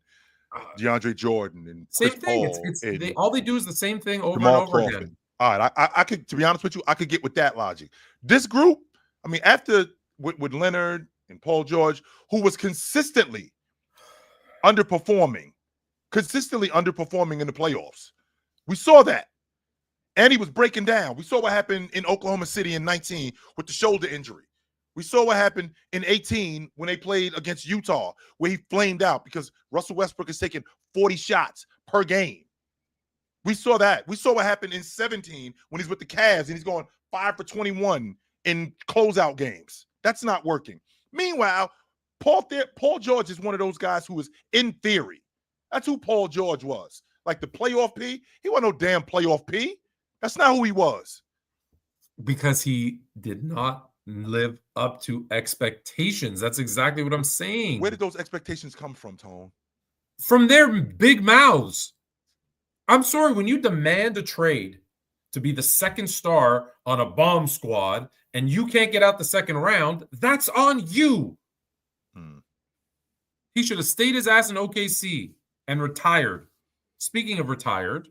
DeAndre Jordan and same Chris thing. Paul All they do is the same thing over Jamal and over Crawford. again. All right, I could, to be honest with you, I could get with that logic. This group, I mean, after with Leonard and Paul George, who was consistently underperforming in the playoffs, we saw that, and he was breaking down. We saw what happened in Oklahoma City in 19 with the shoulder injury. We saw what happened in 18 when they played against Utah, where he flamed out because Russell Westbrook is taking 40 shots per game. We saw that. We saw what happened in 17 when he's with the Cavs and he's going 5 for 21 in closeout games. That's not working. Meanwhile, Paul George is one of those guys who is, in theory, that's who Paul George was. Like the playoff P. He wasn't no damn playoff P. That's not who he was. Because he did not live up to expectations. That's exactly what I'm saying. Where did those expectations come from, Tone? From their big mouths. I'm sorry, when you demand a trade to be the second star on a bomb squad and you can't get out the second round, that's on you. He should have stayed his ass in OKC and retired. Speaking of retired,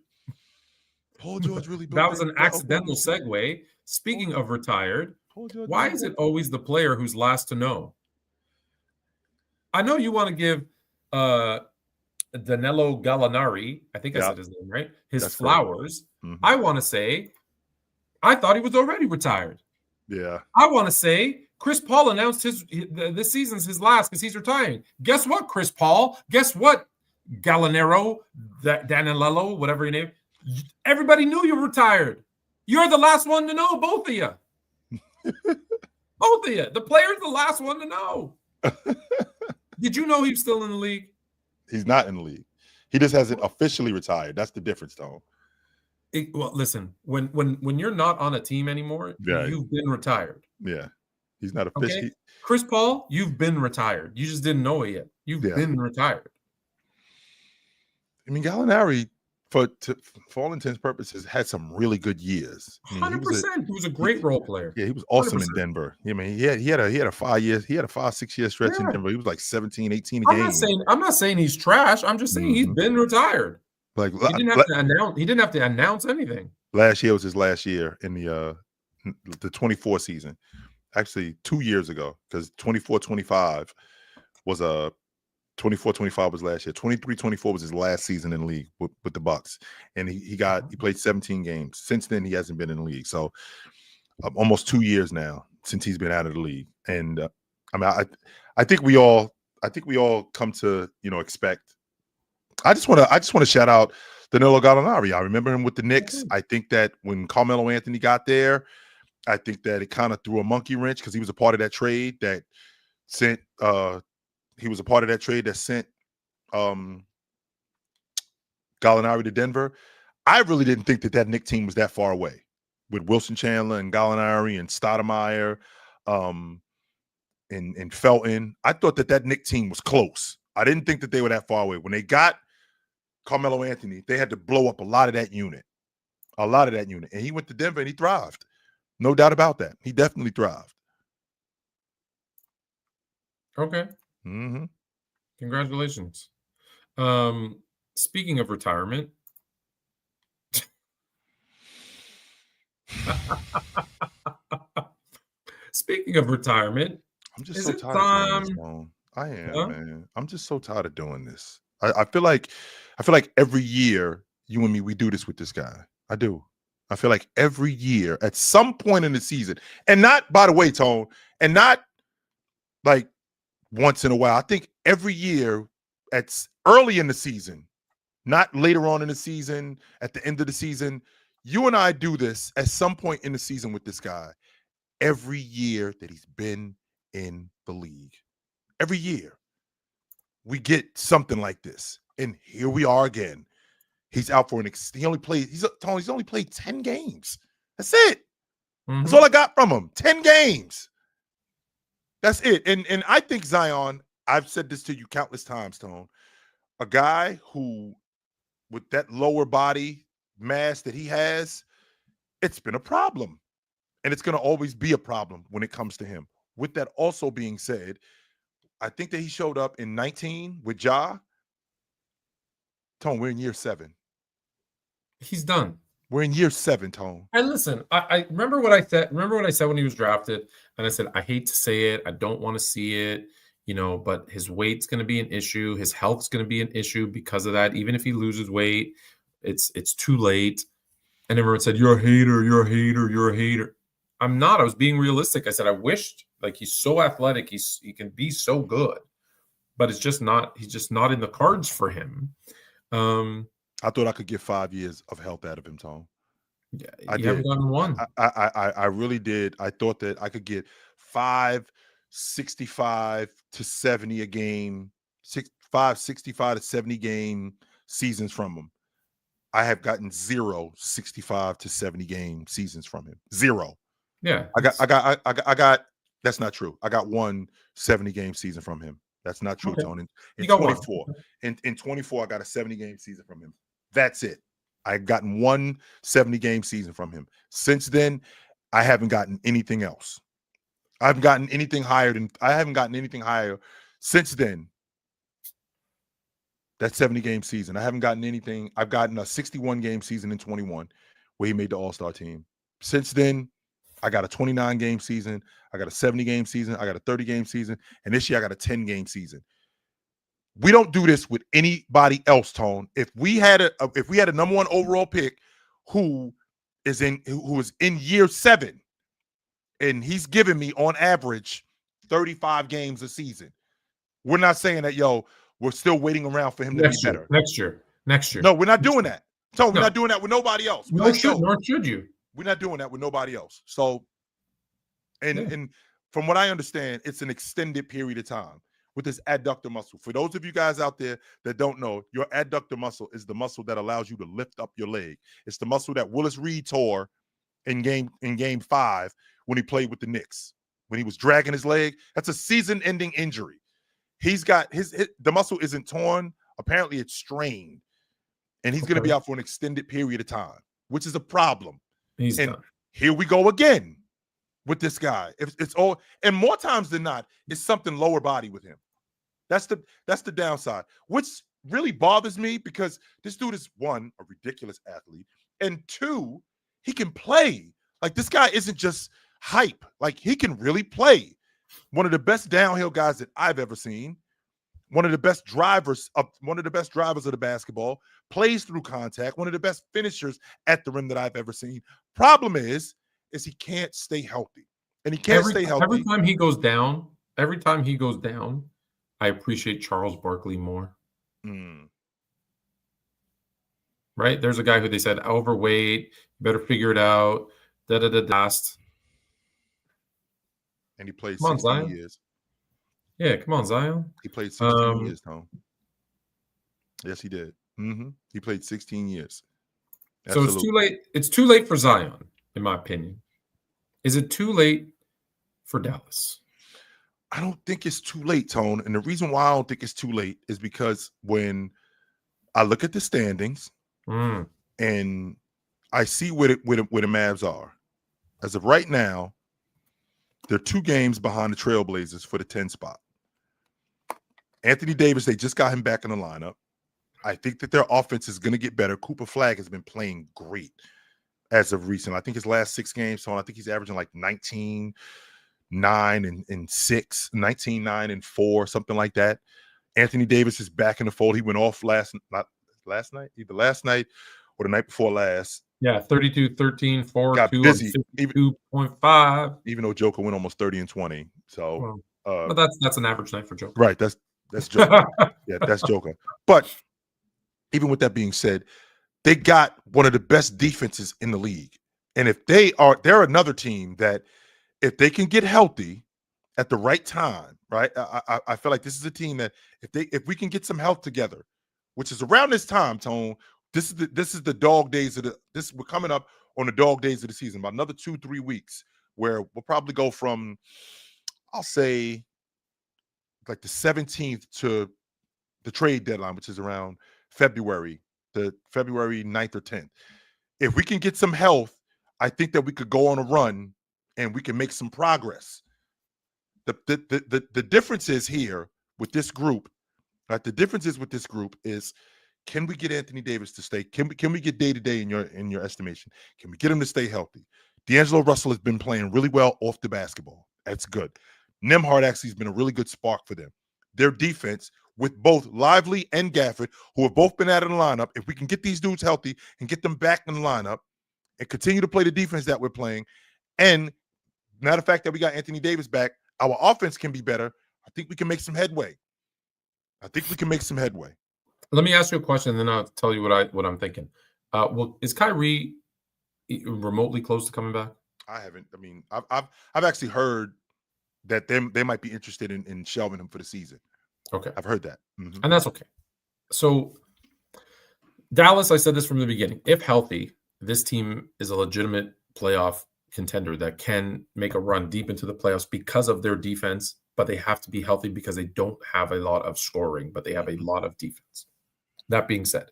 Paul George really that was an accidental segue. Speaking of retired, why is it always the player who's last to know? I know you want to give Danilo Gallinari, I think I said his name, right? His flowers. I want to say, I thought he was already retired. Yeah. I want to say Chris Paul announced this season's his last because he's retiring. Guess what, Chris Paul? Guess what, Gallinaro, Danilo, whatever your name. Everybody knew you were retired. You're the last one to know, both of you. Both of you. The player's the last one to know. Did you know he's still in the league? He's not in the league. He just hasn't officially retired. That's the difference, though. Well, listen, when you're not on a team anymore, you've been retired. Yeah. He's not officially. Okay? Chris Paul, you've been retired. You just didn't know it yet. You've been retired. I mean, Gallinari, for all intents and purposes, had some really good years. 100%. He was a great role player. Yeah, he was awesome 100%. in Denver. I mean, he had a 5-6 year stretch in Denver. He was like 17, 18 a game. I'm not saying he's trash. I'm just saying he's been retired. Like he didn't have to announce anything. Last year was his last year in the 24 season. Actually, 2 years ago, because 24-25 was 24-25 was last year. 23-24 was his last season in the league with the Bucks, and he played 17 games. Since then, he hasn't been in the league. So almost 2 years now since he's been out of the league. And I mean, I think we all come to expect. I just want to shout out Danilo Gallinari. I remember him with the Knicks. I think that when Carmelo Anthony got there, I think that it kind of threw a monkey wrench because he was a part of that trade that sent. He was a part of that trade that sent Gallinari to Denver. I really didn't think that Knicks team was that far away with Wilson Chandler and Gallinari and Stoudemire and Felton. I thought that Knicks team was close. I didn't think that they were that far away. When they got Carmelo Anthony, they had to blow up a lot of that unit. And he went to Denver and he thrived. No doubt about that. He definitely thrived. Okay. Mm-hmm. Congratulations. Speaking of retirement, I'm just so tired of doing this, man. I am, man. I'm just so tired of doing this. I feel like every year you and me, we do this with this guy. I do. I feel like every year at some point in the season, and not, by the way, Tone, and not like once in a while. I think every year at early in the season, not later on in the season, at the end of the season, you and I do this at some point in the season with this guy every year that he's been in the league. Every year we get something like this. And here we are again. He's out for he's only played 10 games. That's it. Mm-hmm. That's all I got from him. 10 games. That's it. And I think Zion, I've said this to you countless times, Tone, a guy who, with that lower body mass that he has, it's been a problem. And it's going to always be a problem when it comes to him. With that also being said, I think that he showed up in 19 with Ja. Tone, we're in year 7. He's done. We're in year 7, Tone. And listen, I remember what I said. Remember what I said when he was drafted? And I said, I hate to say it. I don't want to see it, but his weight's going to be an issue. His health's going to be an issue because of that. Even if he loses weight, it's too late. And everyone said, you're a hater, you're a hater, you're a hater. I'm not. I was being realistic. I said, I wished, he's so athletic. He can be so good. But it's just not, he's just not in the cards for him. I thought I could get 5 years of health out of him, Tone. Yeah, you haven't gotten one. I really did. I thought that I could get 65 to 70 a game, 65 to 70 game seasons from him. I have gotten 65 to 70 game seasons from him. 0. Yeah. I got. That's not true. I got 1 70 game season from him. That's not true, okay. Tony. In 24, in 24, I got a 70 game season from him. That's it. I've gotten 1 70 game season from him. Since then, I haven't gotten anything else. I haven't gotten anything higher since then. That 70 game season. I haven't gotten anything. I've gotten a 61 game season in 21 where he made the All-Star team. Since then, I got a 29 game season. I got a 70 game season. I got a 30 game season. And this year I got a 10 game season. We don't do this with anybody else, Tone. If we had a number 1 overall pick who is in year 7 and he's giving me on average 35 games a season, we're not saying that, we're still waiting around for him to be better. Next year. No, we're not doing that. Tone, we're not doing that with nobody else. Nor should you. We're not doing that with nobody else. So, and from what I understand, it's an extended period of time with this adductor muscle. For those of you guys out there that don't know, your adductor muscle is the muscle that allows you to lift up your leg. It's the muscle that Willis Reed tore in game 5 when he played with the Knicks. When he was dragging his leg, that's a season-ending injury. He's got the muscle isn't torn. Apparently, it's strained, and he's going to be out for an extended period of time, which is a problem. He's done. Here we go again with this guy. It's all, and more times than not, it's something lower body with him. That's the downside, which really bothers me because this dude is, one, a ridiculous athlete, and two, he can play. Like, this guy isn't just hype. Like, he can really play. One of the best downhill guys that I've ever seen. One of the best drivers of the basketball. Plays through contact. One of the best finishers at the rim that I've ever seen. Problem is he can't stay healthy, and he can't stay healthy. Every time he goes down, I appreciate Charles Barkley more. Right? There's a guy who they said overweight, better figure it out. Last. And he played 16 years. Yeah, come on, Zion. He played 16 years, Tom. Yes, he did. He played 16 years. Absolutely. So it's too late. It's too late for Zion, in my opinion. Is it too late for Dallas? I don't think it's too late, Tone. And the reason why I don't think it's too late is because when I look at the standings and I see where the Mavs are, as of right now, they're 2 games behind the Trailblazers for the 10 spot. Anthony Davis, they just got him back in the lineup. I think that their offense is going to get better. Cooper Flagg has been playing great as of recent. I think his last 6 games, so I think he's averaging like 19, 9 and 6, 19, 9 and 4, something like that. Anthony Davis is back in the fold. He went off either last night or the night before last. Yeah, 32, 13, 4, got 2, busy. 2.5. Even though Joker went almost 30 and 20. So but that's an average night for Joker. Right. That's Joker. Yeah, that's Joker. But even with that being said, they got one of the best defenses in the league. And if they're another team that if they can get healthy at the right time, right? I feel like this is a team that if we can get some health together, which is around this time, Tone, this is the dog days we're coming up on the dog days of the season, about another 2-3 weeks where we'll probably go from, I'll say, like the 17th to the trade deadline, which is around February 9th or 10th. If we can get some health, I think that we could go on a run and we can make some progress. The difference is here with this group, right? The difference is with this group is, can we get Anthony Davis to stay? Can we get day-to-day in your estimation? Can we get him to stay healthy? D'Angelo Russell has been playing really well off the basketball. That's good. Nembhard actually has been a really good spark for them. Their defense, with both Lively and Gafford, who have both been out of the lineup, if we can get these dudes healthy and get them back in the lineup and continue to play the defense that we're playing, and matter of fact that we got Anthony Davis back, our offense can be better. I think we can make some headway. Let me ask you a question, and then I'll tell you what I'm thinking. Is Kyrie remotely close to coming back? I haven't. I mean, I've actually heard that they might be interested in shelving him for the season. Okay, I've heard that, and that's okay. So Dallas, I said this from the beginning. If healthy, this team is a legitimate playoff contender that can make a run deep into the playoffs because of their defense. But they have to be healthy because they don't have a lot of scoring, but they have a lot of defense. That being said,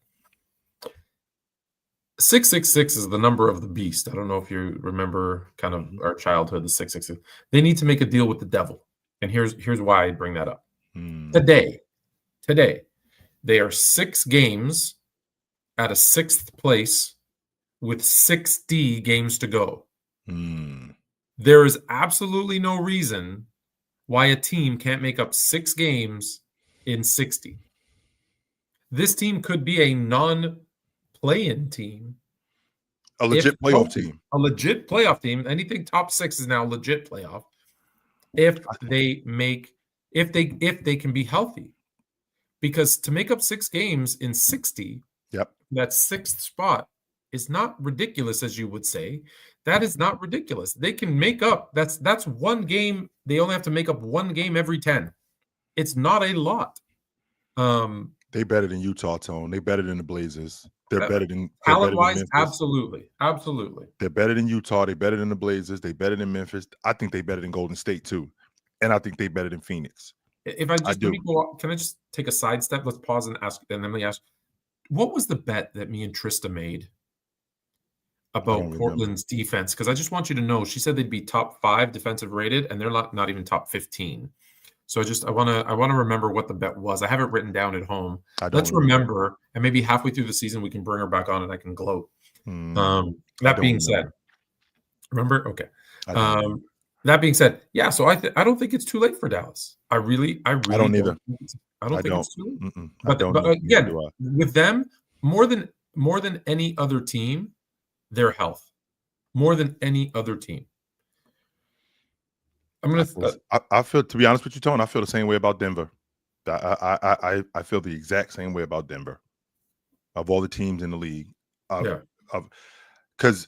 666 is the number of the beast. I don't know if you remember kind of our childhood, the 666. They need to make a deal with the devil. And here's why I bring that up. Today, they are 6 games at a 6th place with 60 games to go. There is absolutely no reason why a team can't make up 6 games in 60. This team could be a non-play-in team. A legit playoff team. A legit playoff team. Anything top 6 is now legit playoff. If they can be healthy. Because to make up 6 games in 60, that 6th spot is not ridiculous, as you would say. That is not ridiculous. They can make up. That's one game. They only have to make up one game every 10. It's not a lot. They better than Utah, Tone. They better than the Blazers. They're better than talent-wise, Memphis. absolutely. They're better than Utah. They're better than the Blazers. They're better than Memphis. I think they're better than Golden State too, and I think they're better than Phoenix. If I just can I just take a sidestep? Let's pause and ask, and then let me ask, what was the bet that me and Trista made about Portland's defense? Because I just want you to know, she said they'd be top 5 defensive rated, and they're not even top 15. So I want to remember what the bet was. I have it written down at home. Let's remember, and maybe halfway through the season we can bring her back on and I can gloat. That being said, remember? Okay. That being said, yeah. So I don't think it's too late for Dallas. I really don't either. I don't think it's too late. But again, with them, more than any other team, their health, more than any other team. I feel, to be honest with you, Tone, I feel the same way about Denver. I feel the exact same way about Denver. Of all the teams in the league, because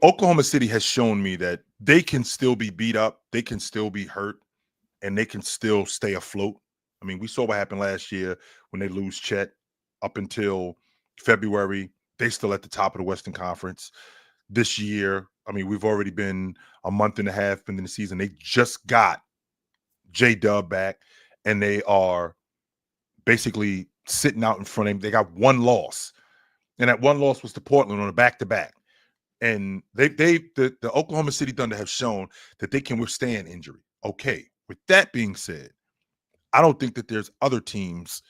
Oklahoma City has shown me that they can still be beat up, they can still be hurt, and they can still stay afloat. I mean, we saw what happened last year when they lose Chet up until February. They still at the top of the Western Conference. This year, I mean, we've already been a month and a half into the season. They just got J-Dub back, and they are basically sitting out in front of him. They got one loss, and that one loss was to Portland on a back-to-back. And the Oklahoma City Thunder have shown that they can withstand injury. Okay, with that being said, I don't think that there's other teams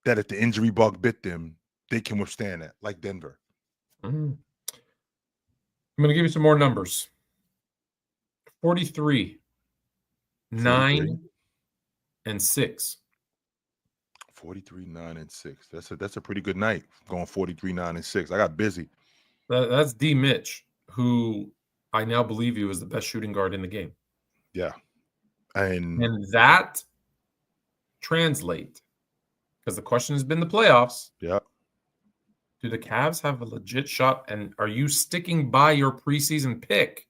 that if the injury bug bit them, they can withstand that, like Denver. I'm going to give you some more numbers. 43, 9, and 6. 43, 9, and 6. That's a pretty good night. Going 43, 9, and 6. I got busy. That's D. Mitch, who I now believe you is the best shooting guard in the game. Yeah. And that translate, because the question has been the playoffs. Yeah. Do the Cavs have a legit shot? And are you sticking by your preseason pick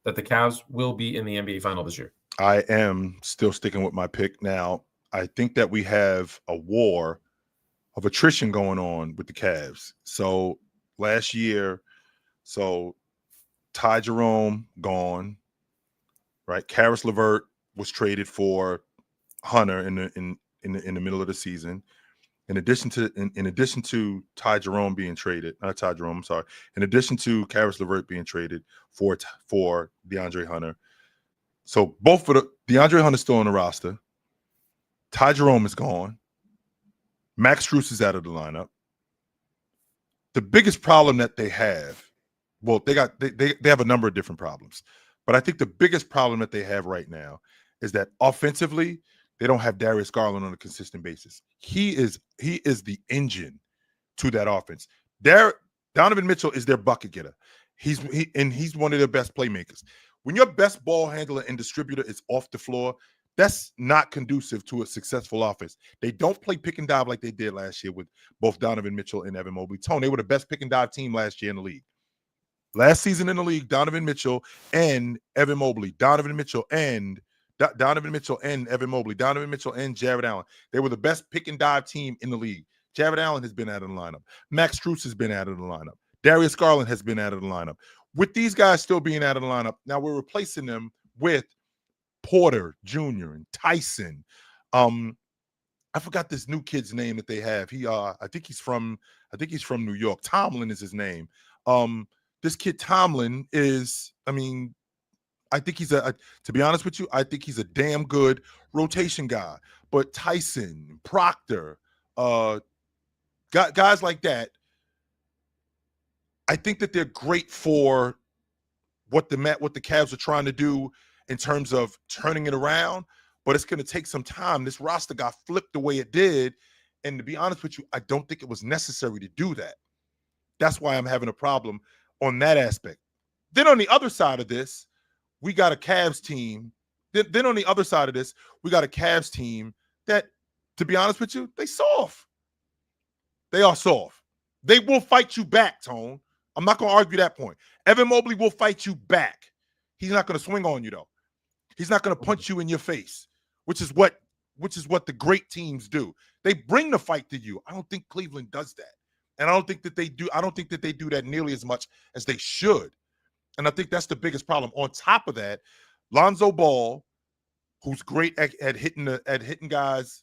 that the Cavs will be in the NBA final this year? I am still sticking with my pick. Now, I think that we have a war of attrition going on with the Cavs. So last year, Ty Jerome gone, right? Karis LeVert was traded for Hunter in the middle of the season. In addition to Ty Jerome being traded, not Ty Jerome, I'm sorry. In addition to Karis LeVert being traded for DeAndre Hunter. So both for DeAndre Hunter's still on the roster. Ty Jerome is gone. Max Strus is out of the lineup. The biggest problem that they have, well, they have a number of different problems. But I think the biggest problem that they have right now is that offensively, they don't have Darius Garland on a consistent basis. He is the engine to that offense. Donovan Mitchell is their bucket getter. He's one of their best playmakers. When your best ball handler and distributor is off the floor, that's not conducive to a successful offense. They don't play pick and dive like they did last year with both Donovan Mitchell and Evan Mobley. Tone, they were the best pick and dive team last year in the league. Last season in the league, Donovan Mitchell and Evan Mobley, Donovan Mitchell and Evan Mobley, Donovan Mitchell and Jared Allen. They were the best pick and dive team in the league. Jared Allen has been out of the lineup. Max Strus has been out of the lineup. Darius Garland has been out of the lineup. With these guys still being out of the lineup, now we're replacing them with Porter Jr. and Tyson. I forgot this new kid's name that they have. I think he's from New York. Tomlin is his name. This kid Tomlin is, I think he's to be honest with you, I think he's a damn good rotation guy. But Tyson, Proctor, guys like that, I think that they're great for what the Cavs are trying to do in terms of turning it around, but it's going to take some time. This roster got flipped the way it did, and to be honest with you, I don't think it was necessary to do that. That's why I'm having a problem on that aspect. Then on the other side of this, we got a Cavs team. Then on the other side of this, we got a Cavs team that, to be honest with you, they soft. They are soft. They will fight you back, Tone. I'm not going to argue that point. Evan Mobley will fight you back. He's not going to swing on you, though. He's not going to punch you in your face, which is what the great teams do. They bring the fight to you. I don't think Cleveland does that. And I don't think that they do that nearly as much as they should. And I think that's the biggest problem. On top of that, Lonzo Ball, who's great at hitting guys,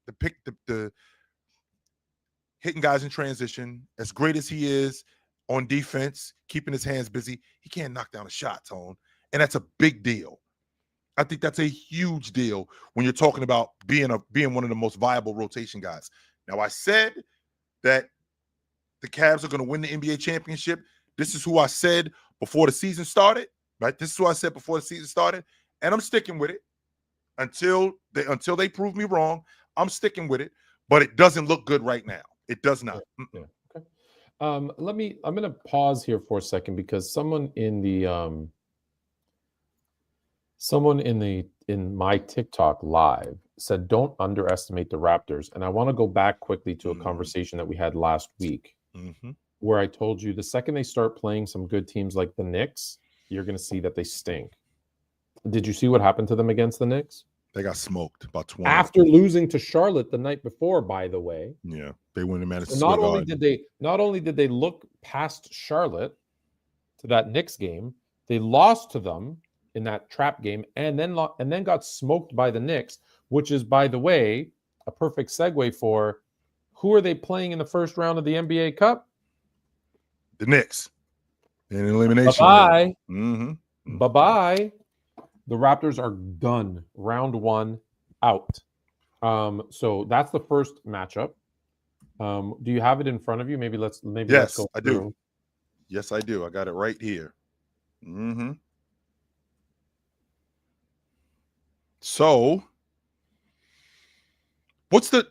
the hitting guys in transition, as great as he is on defense, keeping his hands busy, he can't knock down a shot, Tone. And that's a big deal. I think that's a huge deal when you're talking about being one of the most viable rotation guys. Now, I said that the Cavs are going to win the NBA championship. This is who I said before the season started, right? This is who I said before the season started, and I'm sticking with it until they prove me wrong. I'm sticking with it, but it doesn't look good right now. It does not. Yeah. Okay. I'm going to pause here for a second because someone in my TikTok live said, don't underestimate the Raptors. And I want to go back quickly to a conversation that we had last week where I told you the second they start playing some good teams like the Knicks, you're going to see that they stink. Did you see what happened to them against the Knicks? They got smoked about 20. After losing to Charlotte the night before, by the way. Yeah, they went to Madison So not Square only did they look past Charlotte to that Knicks game, they lost to them in that trap game, and then got smoked by the Knicks, which is, by the way, a perfect segue for who are they playing in the first round of the NBA Cup? The Knicks. In elimination. Bye-bye. Bye-bye. The Raptors are done. Round one, out. So that's the first matchup. Do you have it in front of you? Let's go I through. do. Yes, I do. I got it right here. So what's the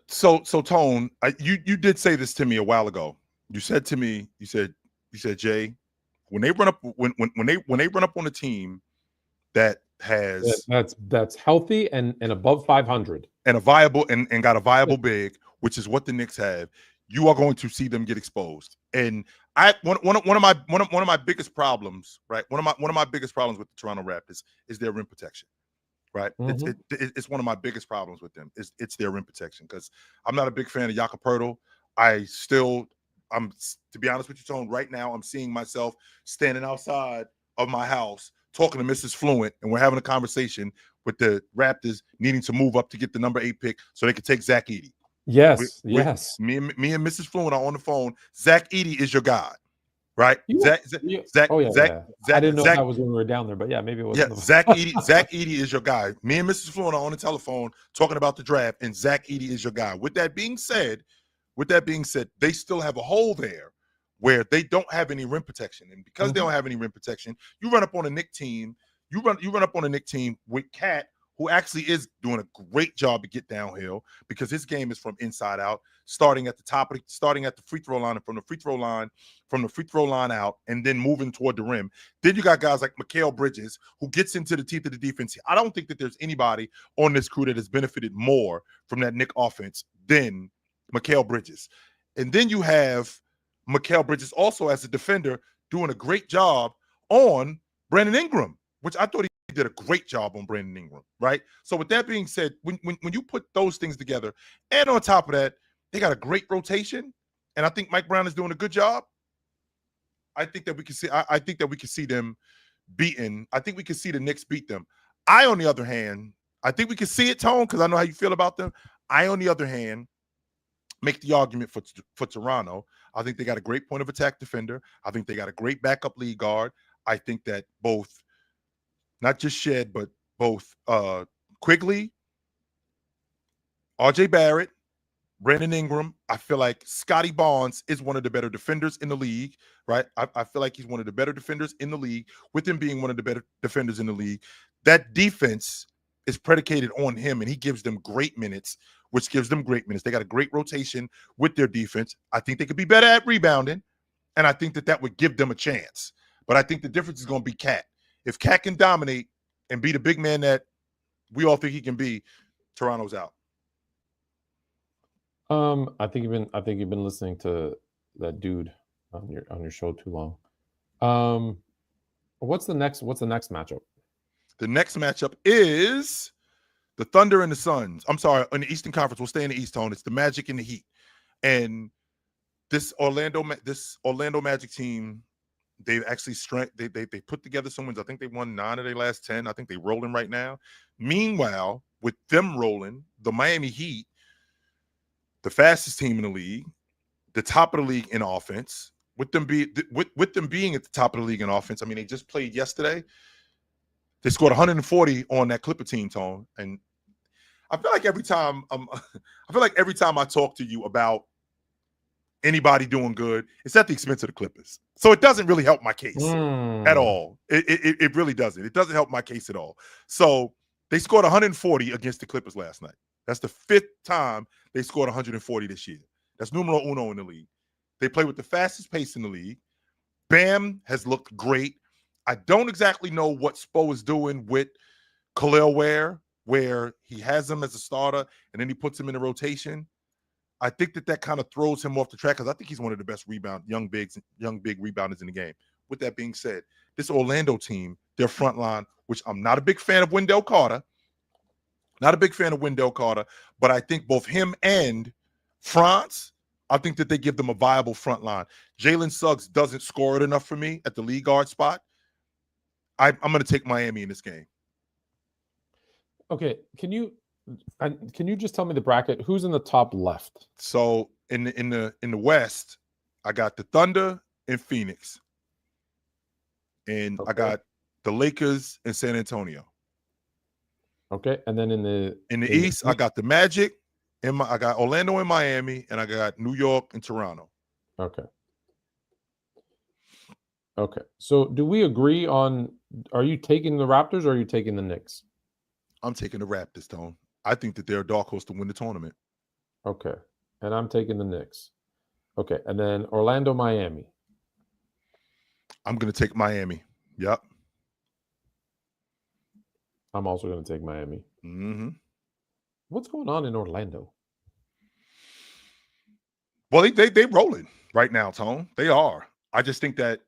Tone? You did say this to me a while ago. You said to me, you said Jay, when they run up when they run up on a team that has that's healthy and above 500 and a viable and got a viable big, which is what the Knicks have, you are going to see them get exposed. And one of my biggest problems, right? One of my biggest problems with the Toronto Raptors is their rim protection. Right, it's one of my biggest problems with them. It's their rim protection, because I'm not a big fan of Jakob Poeltl. To be honest with you, Tone, right now I'm seeing myself standing outside of my house talking to Mrs. Fluent, and we're having a conversation with the Raptors needing to move up to get the number 8 pick so they can take Zach Edey. Yes. Me and Mrs. Fluent are on the phone. Zach Edey is your guy. Right, Zach. I didn't know that was when we were down there, but yeah, maybe it was. Yeah, Zach Edey is your guy. Me and Mrs. Fluent are on the telephone talking about the draft, and Zach Edey is your guy. With that being said, they still have a hole there where they don't have any rim protection, and because they don't have any rim protection, you run up on a Knick team. You run up on a Knick team with Cat, who actually is doing a great job to get downhill because his game is from inside out, starting at the free throw line, and from the free throw line out, and then moving toward the rim. Then you got guys like Mikal Bridges, who gets into the teeth of the defense. I don't think that there's anybody on this crew that has benefited more from that Knick offense than Mikal Bridges. And then you have Mikal Bridges also as a defender doing a great job on Brandon Ingram, which I thought he did a great job on Brandon Ingram, right? So with that being said, when you put those things together, and on top of that, they got a great rotation, and I think Mike Brown is doing a good job. I think that we can see them beaten. I think we can see the Knicks beat them. On the other hand, I think we can see it, Tone, because I know how you feel about them. On the other hand, make the argument for Toronto. I think they got a great point of attack defender. I think they got a great backup lead guard. I think that both, not just Shed, but both Quigley, RJ Barrett, Brandon Ingram. I feel like Scotty Barnes is one of the better defenders in the league, right? I feel like he's one of the better defenders in the league, with him being one of the better defenders in the league. That defense is predicated on him, and he gives them great minutes, which gives them great minutes. They got a great rotation with their defense. I think they could be better at rebounding, and I think that would give them a chance. But I think the difference is going to be Cat. If Cat can dominate and be the big man that we all think he can be, Toronto's out. I think you've been listening to that dude on your show too long. What's the next matchup? The next matchup is the Thunder and the Suns. I'm sorry, in the Eastern Conference. We'll stay in the East, Tone. It's the Magic and the Heat. And this Orlando Magic team, they've actually they put together some wins. I think they won 9 of their last 10. I think they're rolling right now. Meanwhile, with them rolling, the Miami Heat, the fastest team in the league, the top of the league in offense, with them being at the top of the league in offense. I mean, they just played yesterday. They scored 140 on that Clipper team, Tone. And I feel like every time I talk to you about anybody doing good, it's at the expense of the Clippers. So it doesn't really help my case at all. It really doesn't. It doesn't help my case at all. So they scored 140 against the Clippers last night. That's the 5th time they scored 140 this year. That's numero uno in the league. They play with the fastest pace in the league. Bam has looked great. I don't exactly know what Spo is doing with Khalil Ware, where he has him as a starter and then he puts him in the rotation. I think that kind of throws him off the track because I think he's one of the best young big rebounders in the game. With that being said, this Orlando team, their front line, which I'm not a big fan of Wendell Carter, but I think both him and France, I think that they give them a viable front line. Jalen Suggs doesn't score it enough for me at the lead guard spot. I'm going to take Miami in this game. Okay, can you just tell me the bracket? Who's in the top left? So in the West, I got the Thunder and Phoenix, and I got the Lakers and San Antonio. Okay, and then in the East, I got the Magic, I got Orlando and Miami, and I got New York and Toronto. Okay. So do we agree on? Are you taking the Raptors or are you taking the Knicks? I'm taking the Raptors, Tone. I think that they're a dark horse to win the tournament. Okay. And I'm taking the Knicks. Okay. And then Orlando, Miami. I'm going to take Miami. Yep. I'm also going to take Miami. Mm-hmm. What's going on in Orlando? Well, they rolling right now, Tone. They are. I just think that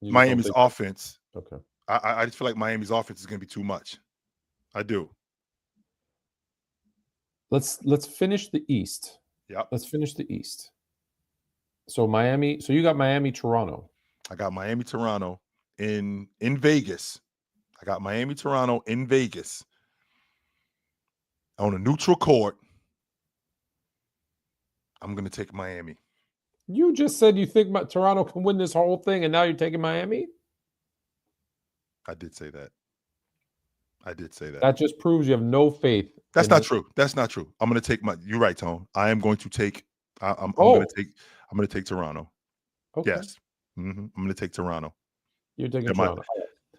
Miami's offense. Okay. I just feel like Miami's offense is going to be too much. I do. Let's finish the East. Yep. Let's finish the East. So Miami. So you got Miami, Toronto. I got Miami, Toronto in Vegas. I got Miami, Toronto in Vegas on a neutral court. I'm going to take Miami. You just said you think Toronto can win this whole thing, and now you're taking Miami? I did say that. That just proves you have no faith. That's not true. That's not true. I'm going to take you're right, Tone. I am going to take, I'm going to take Toronto. Okay. Yes. Mm-hmm. I'm going to take Toronto. You're taking Toronto.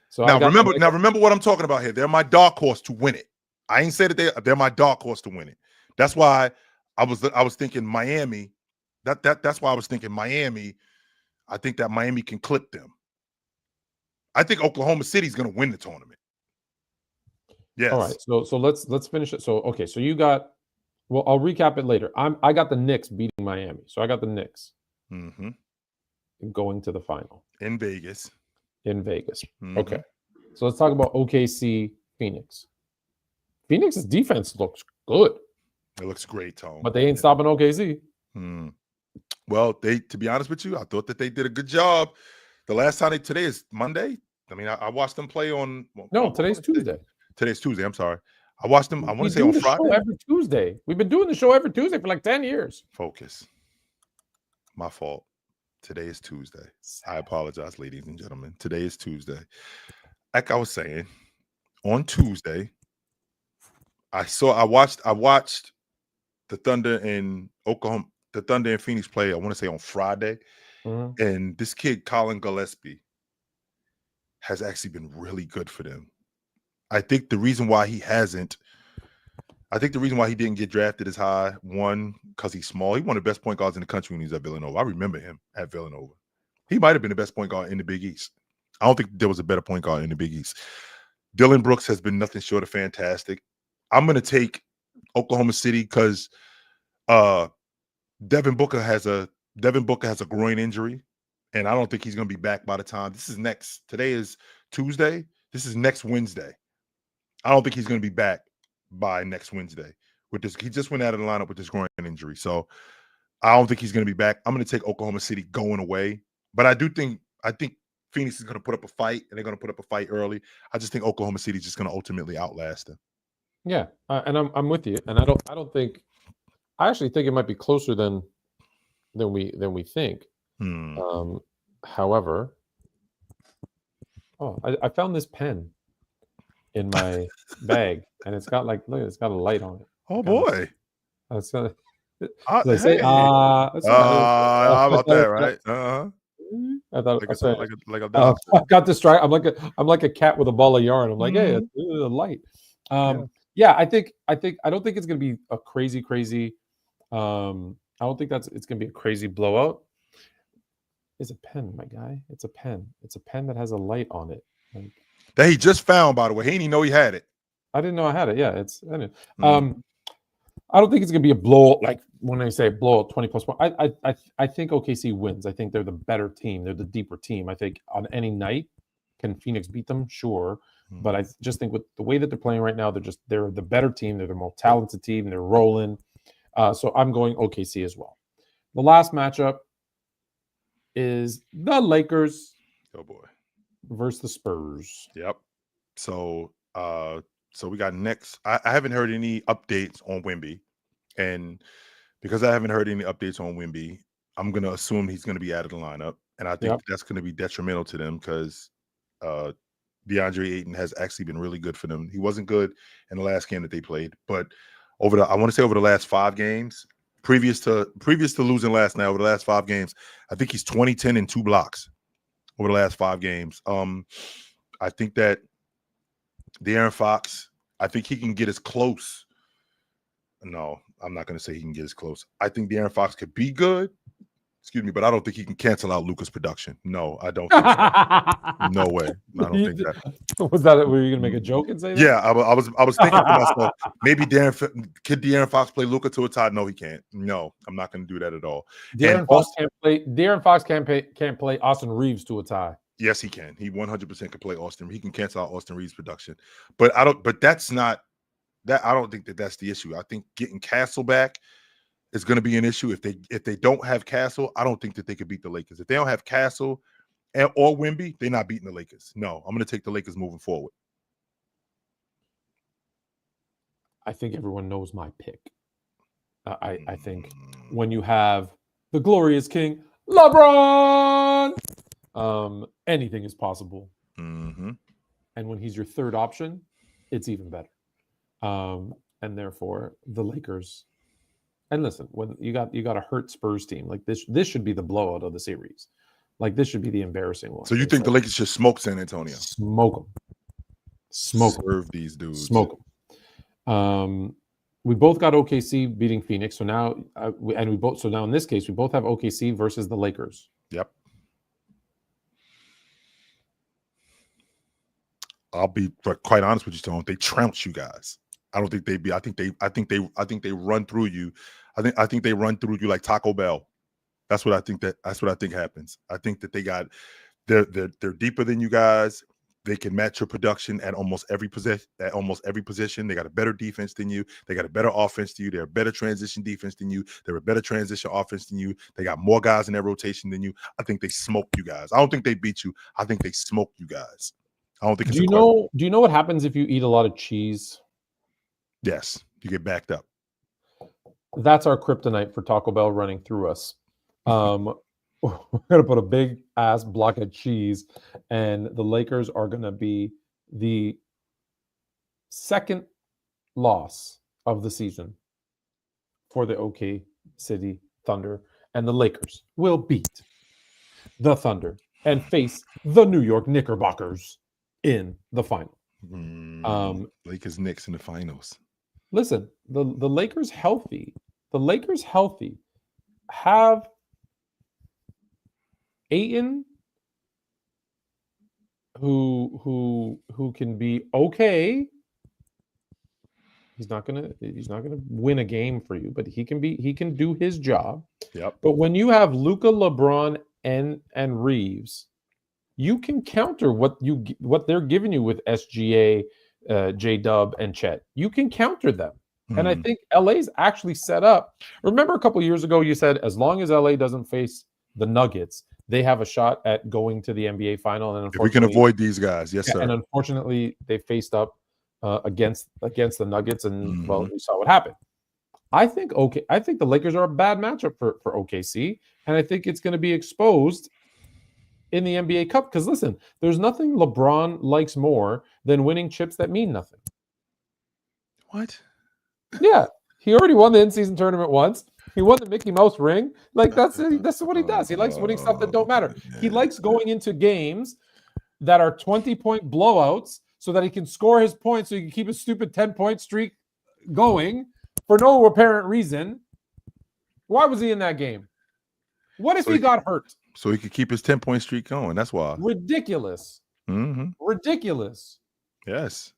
So now remember what I'm talking about here. They're my dark horse to win it. I ain't said that they're my dark horse to win it. That's why I was thinking Miami. That's why I was thinking Miami. I think that Miami can clip them. I think Oklahoma City's going to win the tournament. Yes. All right. So let's finish it. So okay. So you got. Well, I'll recap it later. I got the Knicks beating Miami. So I got the Knicks going to the final in Vegas. Mm-hmm. Okay. So let's talk about OKC Phoenix. Phoenix's defense looks good. It looks great, Tom. But they ain't stopping OKC. Well, to be honest with you, I thought that they did a good job. The last time today is Monday. I mean, I watched them play on. Today's Tuesday. Today's Tuesday. I'm sorry. I watched them. I want to say on Friday. Every Tuesday. We've been doing the show every Tuesday for like 10 years. Focus. My fault. Today is Tuesday. I apologize, ladies and gentlemen. Today is Tuesday. Like I was saying, on Tuesday, I watched the Thunder and Phoenix play. I want to say on Friday, and this kid Colin Gillespie has actually been really good for them. I think the reason why he didn't get drafted as high, one, because he's small. He one of the best point guards in the country when he was at Villanova. I remember him at Villanova. He might have been the best point guard in the Big East. I don't think there was a better point guard in the Big East. Dylan Brooks has been nothing short of fantastic. I'm going to take Oklahoma City because Devin Booker has a Devin Booker has a groin injury, and I don't think he's going to be back by the time today is Tuesday. This is next Wednesday. I don't think he's going to be back by next Wednesday with this. He just went out of the lineup with this groin injury. So I don't think he's going to be back. I'm going to take Oklahoma City going away. But I think Phoenix is going to put up a fight, and they're going to put up a fight early. I just think Oklahoma City is just going to ultimately outlast them. Yeah, and I'm with you. And I actually think it might be closer than we think. However, I found this pen in my bag, and it's got it's got a light on it. Oh boy! It's got. How about that, right? I thought I got distracted. I'm like a cat with a ball of yarn. I'm like, hey, it's a light. Yeah, I don't think it's gonna be a crazy. I don't think it's gonna be a crazy blowout. It's a pen, my guy. It's a pen. It's a pen that has a light on it. That he just found, by the way. He didn't even know he had it. I didn't know I had it. Yeah, it's. Anyway. I don't think it's gonna be a blowout. Like when I say blowout, 20 plus one. I think OKC wins. I think they're the better team. They're the deeper team. I think on any night, can Phoenix beat them? Sure. But I just think with the way that they're playing right now, they're the better team. They're the more talented team. They're rolling. So I'm going OKC as well. The last matchup is the Lakers. Oh boy. Versus the Spurs. Yep. So we got next. I haven't heard any updates on Wemby, and because I haven't heard any updates on Wemby, I'm gonna assume he's gonna be out of the lineup, and I think that's gonna be detrimental to them because DeAndre Ayton has actually been really good for them. He wasn't good in the last game that they played, but over the last 5 games, previous to losing last night, over the last 5 games, I think he's 20, 10, and 2 blocks over the last 5 games. I think that De'Aaron Fox, I think he can get as close. No, I'm not going to say he can get as close. I think De'Aaron Fox could be good. Excuse me, but I don't think he can cancel out Luka's production. No, I don't think so. No way. I don't think that. Was that? Were you going to make a joke and say that? Yeah, I was thinking to myself, maybe De'Aaron Fox play Luka to a tie? No, he can't. No, I'm not going to do that at all. De'Aaron Fox can't play Austin Reeves to a tie. Yes, he can. He 100% can play Austin. He can cancel out Austin Reeves' production. But I don't think that's the issue. I think getting Castle back is going to be an issue. If they don't have Castle, I don't think that they could beat the Lakers. If they don't have Castle or Wemby, they're not beating the Lakers. No, I'm going to take the Lakers moving forward. I think everyone knows my pick. I think when you have the glorious King LeBron, anything is possible. Mm-hmm. And when he's your third option, it's even better. And therefore, the Lakers. And listen, when you got a hurt Spurs team like this should be the blowout of the series. Like this should be the embarrassing one. So you think the Lakers should smoke San Antonio? Smoke them. Serve these dudes. Smoke them. We both got OKC beating Phoenix. So now, now in this case, we both have OKC versus the Lakers. Yep. I'll be quite honest with you, Stone. They trounce you guys. I don't think they'd be. I think they run through you. I think they run through you like Taco Bell. That's what I think happens. I think that they're deeper than you guys. They can match your production at almost every position. They got a better defense than you. They got a better offense than you. They're a better transition defense than you. They're a better transition offense than you. They got more guys in their rotation than you. I think they smoke you guys. I don't think they beat you. I think they smoke you guys. I don't think. Do you know what happens if you eat a lot of cheese? Yes, you get backed up. That's our kryptonite for Taco Bell running through us. We're gonna put a big ass block of cheese, and the Lakers are gonna be the second loss of the season for the OK City Thunder, and the Lakers will beat the Thunder and face the New York Knickerbockers in the final. Lakers Knicks in the finals. Listen, the Lakers healthy. The Lakers healthy have Ayton, who can be okay, He's not gonna win a game for you, but he can do his job. Yep. But when you have Luka, LeBron, and Reeves, you can counter what they're giving you with SGA, J-Dub, and Chet. You can counter them. And I think LA's actually set up. Remember a couple of years ago, you said as long as LA doesn't face the Nuggets, they have a shot at going to the NBA final. And if we can avoid these guys, yes, sir. And unfortunately, they faced up against the Nuggets, and well, we saw what happened. I think the Lakers are a bad matchup for OKC, and I think it's going to be exposed in the NBA Cup. Because listen, there's nothing LeBron likes more than winning chips that mean nothing. What? Yeah, he already won the in-season tournament once. He won the Mickey Mouse ring. Like that's what he does. He likes winning stuff that don't matter. He likes going into games that are 20-point blowouts so that he can score his points, so he can keep a stupid 10-point streak going for no apparent reason. Why was he in that game? What if he got hurt? So he could keep his 10-point streak going. That's why. Ridiculous. Ridiculous. Yes.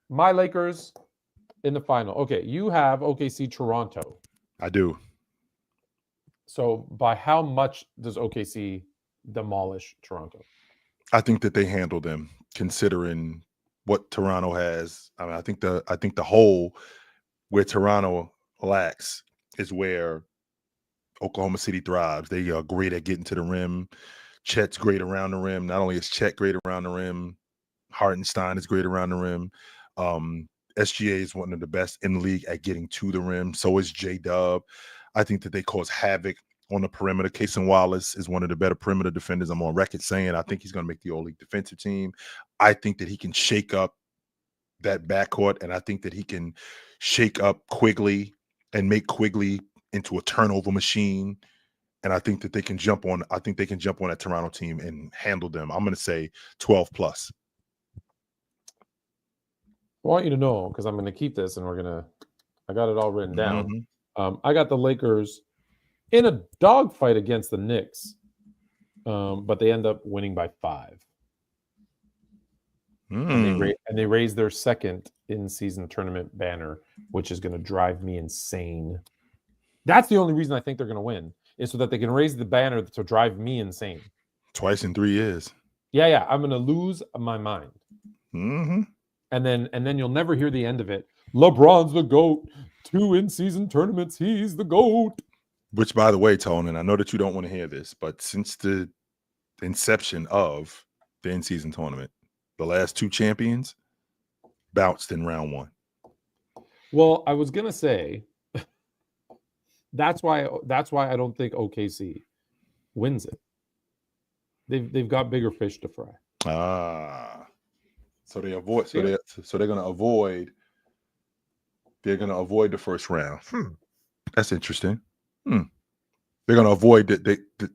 My Lakers in the final. Okay, you have OKC Toronto. I do. So by how much does OKC demolish Toronto? I think that they handle them, considering what Toronto has. I mean, I think the hole where Toronto lacks is where Oklahoma City thrives. They are great at getting to the rim. Chet's great around the rim. Not only is Chet great around the rim, Hartenstein is great around the rim. SGA is one of the best in the league at getting to the rim. So is J-Dub. I think that they cause havoc on the perimeter. Cason Wallace is one of the better perimeter defenders. I'm on record saying I think he's going to make the all-league defensive team. I think that he can shake up that backcourt, and I think that he can shake up Quigley and make Quigley into a turnover machine. And I think that they can jump on. I think they can jump on that Toronto team and handle them. I'm going to say 12 plus. I want you to know, because I'm going to keep this, and I got it all written down. I got the Lakers in a dogfight against the Knicks, but they end up winning by 5. And they raise their second in-season tournament banner, which is going to drive me insane. That's the only reason I think they're going to win, is so that they can raise the banner to drive me insane. Twice in 3 years. Yeah. I'm going to lose my mind. And then you'll never hear the end of it. LeBron's the GOAT. 2 in-season tournaments, he's the GOAT. Which, by the way, Tone, and I know that you don't want to hear this, but since the inception of the in-season tournament, the last 2 champions bounced in round 1. Well, I was gonna say that's why I don't think OKC wins it. They've got bigger fish to fry. So they avoid. So they're going to avoid. They're going to avoid the first round. That's interesting. They're going to avoid that.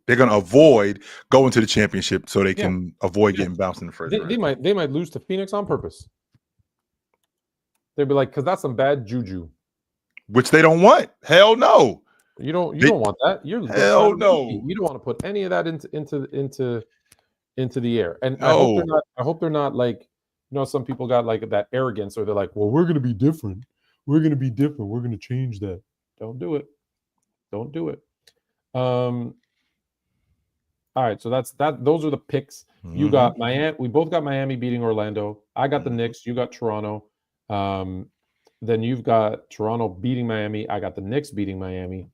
They're going to avoid going to the championship so they can avoid getting bounced in the first round. They might lose to Phoenix on purpose. They'd be like, because that's some bad juju, which they don't want. Hell no. You don't want that. Hell no. You don't want to put any of that into the air. And no. I hope they're not like, some people got like that arrogance, or they're like, well, we're going to be different. We're going to change that. Don't do it. All right. So that's that. Those are the picks. You got Miami. We both got Miami beating Orlando. I got the Knicks. You got Toronto. Then you've got Toronto beating Miami. I got the Knicks beating Miami.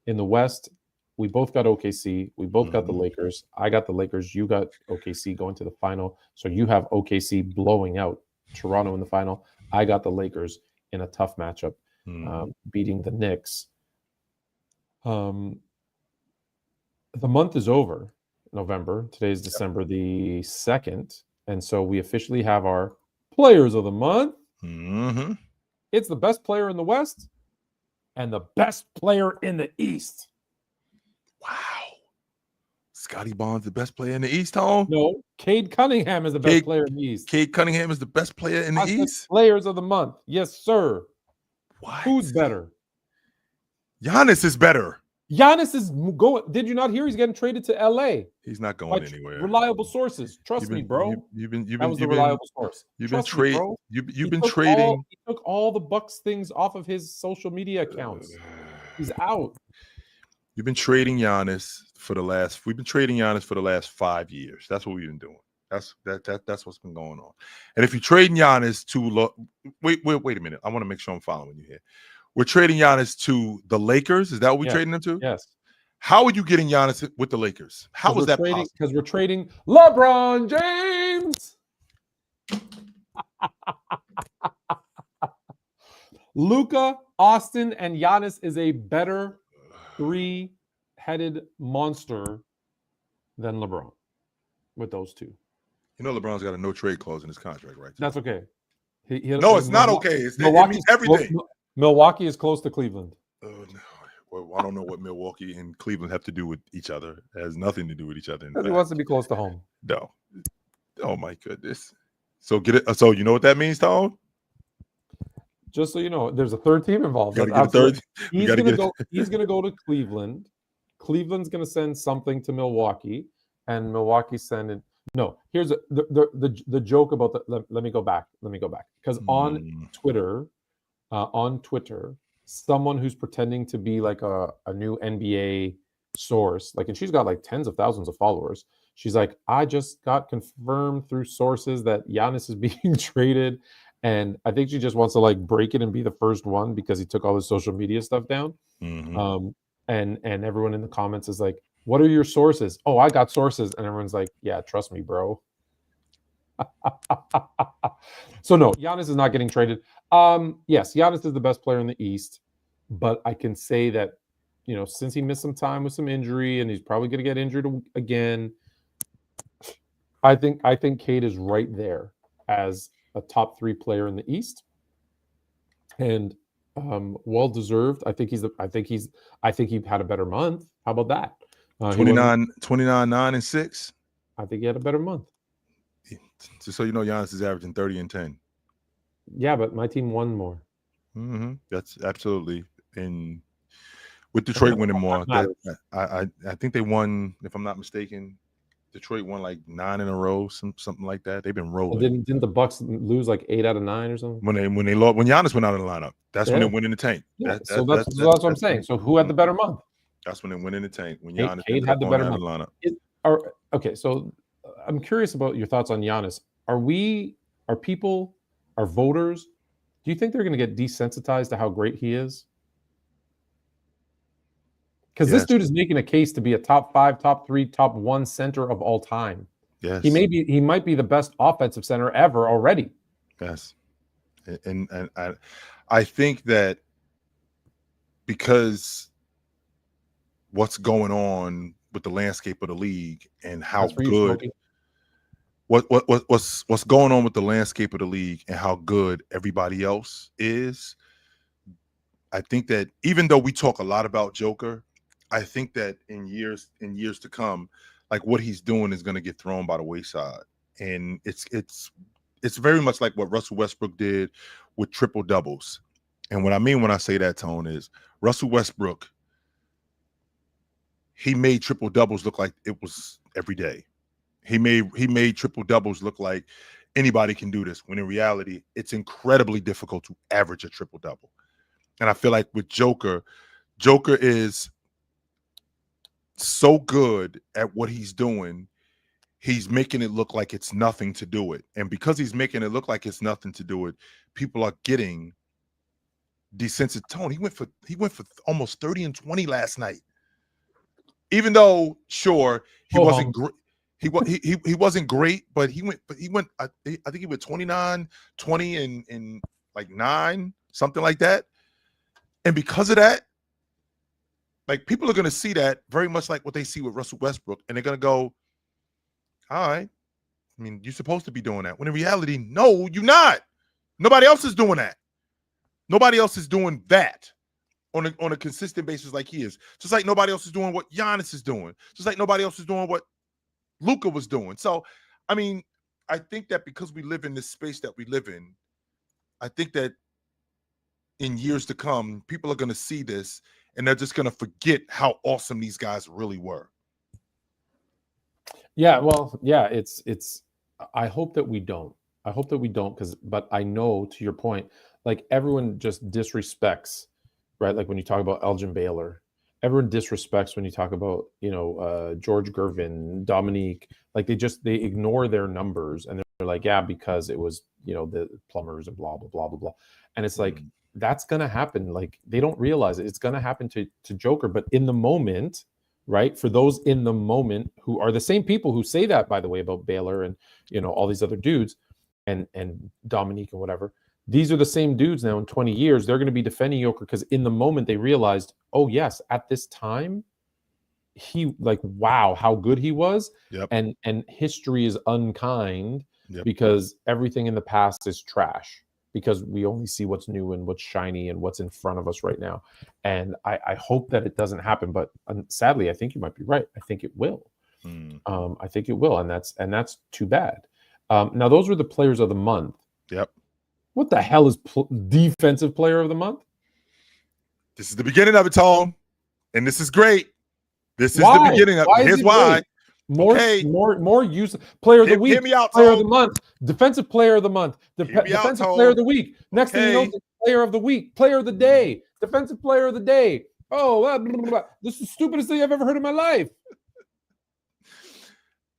In the West, we both got OKC. We both got the Lakers. I got the Lakers. You got OKC going to the final. So you have OKC blowing out Toronto in the final. I got the Lakers in a tough matchup, beating the Knicks. The month is over, November. Today is December the 2nd. And so we officially have our players of the month. It's the best player in the West and the best player in the East. Wow. Scotty Barnes, the best player in the East, Tom? No, Cade Cunningham is the best player in the East. Cade Cunningham is the best player in the East? Players of the month. Yes, sir. What? Who's better? Giannis is better. Giannis is going. Did you not hear he's getting traded to LA? He's not going anywhere. Reliable sources. Trust me, bro. That was the reliable source. You've been Trust me, bro. You've been trading. He took all the Bucks things off of his social media accounts. He's out. You've been trading Giannis for the last. We've been trading Giannis for the last 5 years. That's what we've been doing. That's what's been going on. And if you're trading Giannis to wait a minute. I want to make sure I'm following you here. We're trading Giannis to the Lakers. Is that what we're trading him to? Yes. How are you getting Giannis with the Lakers? How was that possible? Because we're trading LeBron James. Luka, Austin, and Giannis is a better three-headed monster than LeBron with those two. You know LeBron's got a no-trade clause in his contract, right? That's okay. No, it's not okay. It means everything. Milwaukee is close to Cleveland. Oh, no. Well, I don't know what Milwaukee and Cleveland have to do with each other. It has nothing to do with each other. He wants to be close to home. No. Oh, my goodness. So get it. So you know what that means, Tone? Just so you know, there's a third team involved. He's going to go to Cleveland. Cleveland's going to send something to Milwaukee, and Milwaukee's sending. No, here's the joke about the. Let me go back. Because on Twitter, someone who's pretending to be like a new NBA source, like, and she's got like tens of thousands of followers. She's like, I just got confirmed through sources that Giannis is being traded. And I think she just wants to like break it and be the first one because he took all his social media stuff down. Mm-hmm. And everyone in the comments is like, what are your sources? Oh, I got sources. And everyone's like, yeah, trust me, bro. So no, Giannis is not getting traded. Yes, Giannis is the best player in the East, but I can say that, you know, since he missed some time with some injury and he's probably going to get injured again, I think Cade is right there as a top 3 player in the East, and well deserved. I think he had a better month. How about that? 29, 9, and 6. I think he had a better month. Just so you know, Giannis is averaging 30 and 10. Yeah, but my team won more. Mm-hmm. That's absolutely in with Detroit winning more. I think they won, if I'm not mistaken. Detroit won like 9 in a row, something like that. They've been rolling. Didn't the Bucks lose like 8 out of 9 or something? When Giannis went out of the lineup, that's when they went in the tank. Yeah. That's what I'm saying. So who had the better month? That's when they went in the tank. When Giannis had the better month. Lineup. Okay, so I'm curious about your thoughts on Giannis. Are voters, do you think they're going to get desensitized to how great he is? Because this dude is making a case to be a top 5, top 3, top 1 center of all time. Yes, he might be the best offensive center ever already. Yes, and I think that because what's going on with the landscape of the league and how good what's going on with the landscape of the league and how good everybody else is, I think that even though we talk a lot about Joker, I think that in years to come, like what he's doing is going to get thrown by the wayside, and it's very much like what Russell Westbrook did with triple doubles. And what I mean when I say that, Tone, is Russell Westbrook, he made triple doubles look like it was every day. He made triple doubles look like anybody can do this, when in reality it's incredibly difficult to average a triple double. And I feel like with Joker is so good at what he's doing, he's making it look like it's nothing to do it. And because he's making it look like it's nothing to do it, people are getting desensitized. Tone, he went for almost 30 and 20 last night. Even though, sure, he wasn't great. He wasn't great, but he went I think he went 29, 20 and like 9, something like that. And because of that, like, people are going to see that very much like what they see with Russell Westbrook, and they're going to go, all right, I mean, you're supposed to be doing that. When in reality, no, you're not. Nobody else is doing that. Nobody else is doing that on a consistent basis like he is. Just like nobody else is doing what Giannis is doing. Just like nobody else is doing what Luka was doing. So, I mean, I think that because we live in this space that we live in, I think that in years to come, people are going to see this and they're just going to forget how awesome these guys really were. Yeah, well, yeah, it's I hope that we don't. I hope that we don't, but I know, to your point, like everyone just disrespects, right? Like when you talk about Elgin Baylor, everyone disrespects when you talk about, George Gervin, Dominique, like they ignore their numbers and they're like, yeah, because it was, the plumbers and blah, blah, blah, blah, blah. And it's like, that's going to happen. Like they don't realize it. It's going to happen to Joker, but in the moment, right? For those in the moment who are the same people who say that, by the way, about Baylor and, all these other dudes and Dominique and whatever, these are the same dudes now in 20 years. They're going to be defending Joker because in the moment they realized, oh yes, at this time, he wow, how good he was. Yep. And history is unkind Yep. because everything in the past is trash. Because we only see what's new and what's shiny and what's in front of us right now. And I hope that it doesn't happen. But sadly, I think you might be right. I think it will. I think it will. And that's too bad. Now, those were the players of the month. Yep. What the hell is defensive player of the month? This is the beginning of it, Tom. And this is great. This is the beginning of it. Here's why. More use player of the week. Hear me out, player Tom. of the month. Defensive player of the month. Defensive player of the week. Next thing you know, player of the week. Player of the day. Defensive player of the day. Oh, blah, blah, blah, blah. This is the stupidest thing I've ever heard in my life.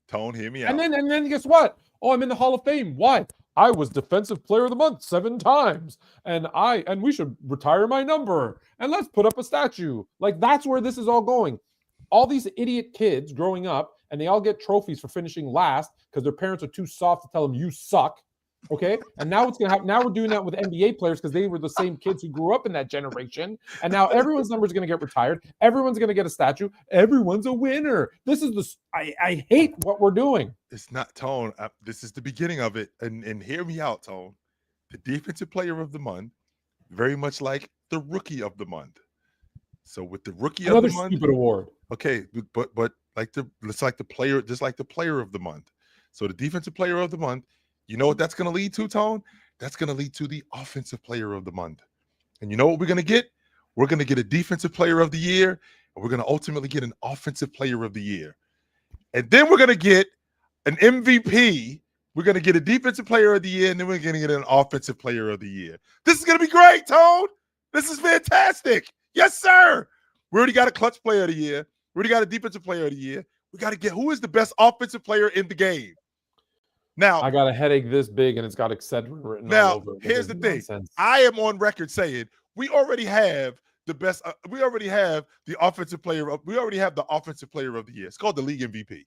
Tone, hear me out. And then guess what? Oh, I'm in the Hall of Fame. Why? I was defensive player of the month 7 times. And we should retire my number. And let's put up a statue. Like that's where this is all going. All these idiot kids growing up, and they all get trophies for finishing last because their parents are too soft to tell them you suck. Okay. And now what's going to happen? Now we're doing that with NBA players because they were the same kids who grew up in that generation. And now everyone's number is going to get retired. Everyone's going to get a statue. Everyone's a winner. This is I hate what we're doing. It's not, Tone. This is the beginning of it. And hear me out, Tone. The defensive player of the month, very much like the rookie of the month. So with the rookie of the month, stupid award. Okay, but it's like the player, just like the player of the month. So the defensive player of the month, you know what that's going to lead to, Tone? That's going to lead to the offensive player of the month. And you know what we're going to get? We're going to get a defensive player of the year, and we're going to ultimately get an offensive player of the year. And then we're going to get an MVP. We're going to get a defensive player of the year, and then we're going to get an offensive player of the year. This is going to be great, Tone. This is fantastic. Yes, sir. We already got a clutch player of the year. We already got a defensive player of the year. We got to get who is the best offensive player in the game. Now, I got a headache this big and it's got Excedrin written all over it. Here's the thing. I am on record saying we already have the best. We already have the offensive player. We already have the offensive player of the year. It's called the league MVP.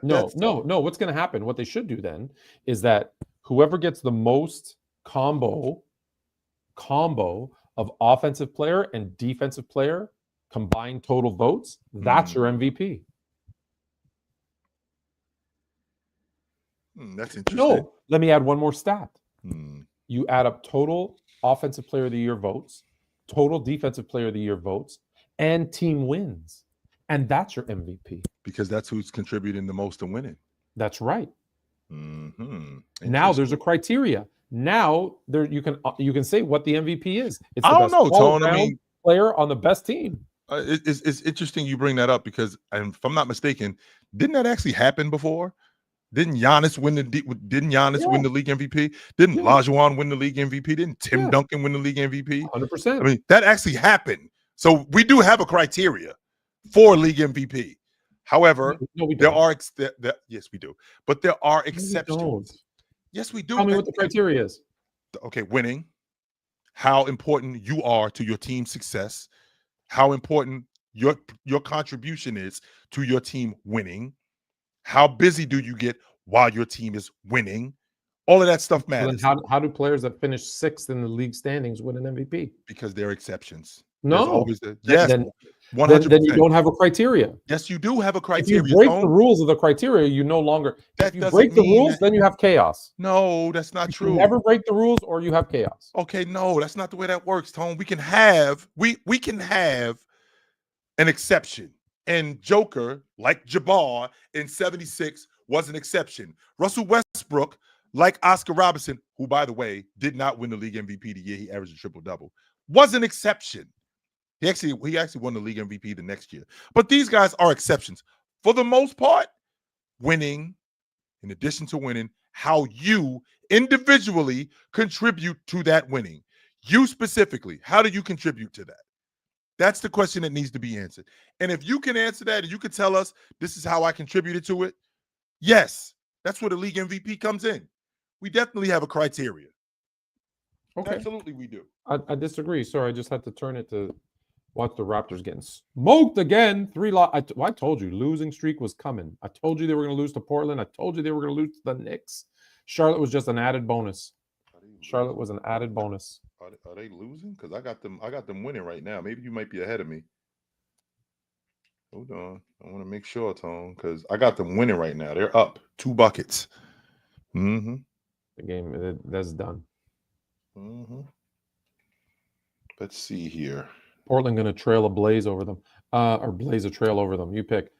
No. What's going to happen? What they should do then is that whoever gets the most combo of offensive player and defensive player combined total votes, that's your MVP. That's interesting. No, let me add one more stat. You add up total offensive player of the year votes, total defensive player of the year votes, and team wins. And that's your MVP. Because that's who's contributing the most to winning. That's right. Now there's a criteria. Now you can say what the MVP is. It's the I don't know, Tone. I mean, player on the best team. It's interesting you bring that up because, if I'm not mistaken, didn't that actually happen before? Didn't Giannis win the league MVP? Didn't Lajuan win the league MVP? Didn't Tim Duncan win the league MVP? 100%. I mean, that actually happened. So we do have a criteria for league MVP. However, yes, we do. But there are exceptions. Yes, we do. Tell me what the criteria is. Okay, winning, how important you are to your team's success, how important your contribution is to your team winning, how busy do you get while your team is winning? All of that stuff matters. Well, how do players that finish 6th in the league standings win an MVP? Because they're exceptions. No. Yes. Then 100%. Then you don't have a criteria. Yes, you do have a criteria. If you break the rules of the criteria, you no longer. If you break the rules, then you have chaos. No, that's not true. You never break the rules, or you have chaos. Okay, no, that's not the way that works, Tone. We can have an exception. And Joker, like Jabbar in 76, was an exception. Russell Westbrook, like Oscar Robertson, who, by the way, did not win the league MVP the year he averaged a triple-double, was an exception. He actually won the league MVP the next year. But these guys are exceptions. For the most part, winning, in addition to winning, how you individually contribute to that winning. You specifically, how do you contribute to that? That's the question that needs to be answered. And if you can answer that and you can tell us this is how I contributed to it, yes, that's where the league MVP comes in. We definitely have a criteria. Okay. Absolutely we do. I disagree. Sorry, I just had to turn it to watch the Raptors getting smoked again. I told you, losing streak was coming. I told you they were going to lose to Portland. I told you they were going to lose to the Knicks. Charlotte was just an added bonus. Charlotte was an added bonus. Are they losing? Because I got them winning right now. Maybe you might be ahead of me. Hold on. I want to make sure, Tone, because I got them winning right now. They're up 2 buckets. Mm-hmm. The game, that's done. Mm-hmm. Let's see here. Portland going to trail a blaze over them, or blaze a trail over them. You pick.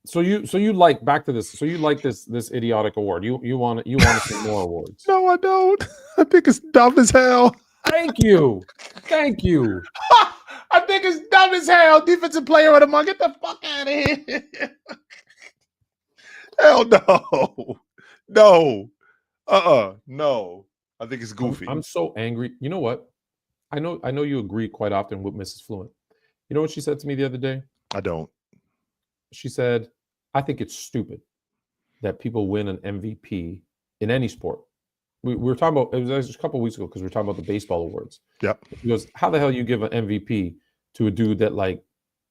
So you like, back to this. So you like this idiotic award. You want to see more awards. No, I don't. I think it's dumb as hell. Thank you. I think it's dumb as hell. Defensive player of the month. Get the fuck out of here. Hell no. No. No. I think it's goofy. I'm so angry. You know what? I know you agree quite often with Mrs. Fluent. You know what she said to me the other day? I don't. She said, I think it's stupid that people win an MVP in any sport. We were talking about, it was just a couple of weeks ago because we were talking about the baseball awards. Yep. He goes, how the hell you give an MVP to a dude that like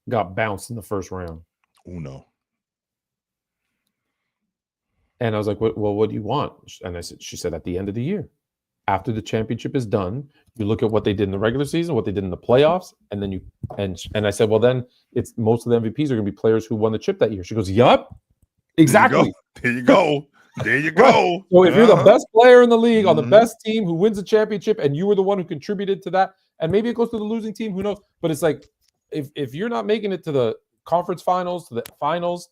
got bounced in the first round? Oh, no. And I was like, well, what do you want? And she said, at the end of the year, after the championship is done, you look at what they did in the regular season, what they did in the playoffs, and then and I said, well, then it's most of the MVPs are going to be players who won the chip that year. She goes, yup, exactly. There you go. There you go. So if you're the best player in the league on the best team who wins the championship, and you were the one who contributed to that, and maybe it goes to the losing team, who knows? But it's like, if you're not making it to the conference finals, to the finals,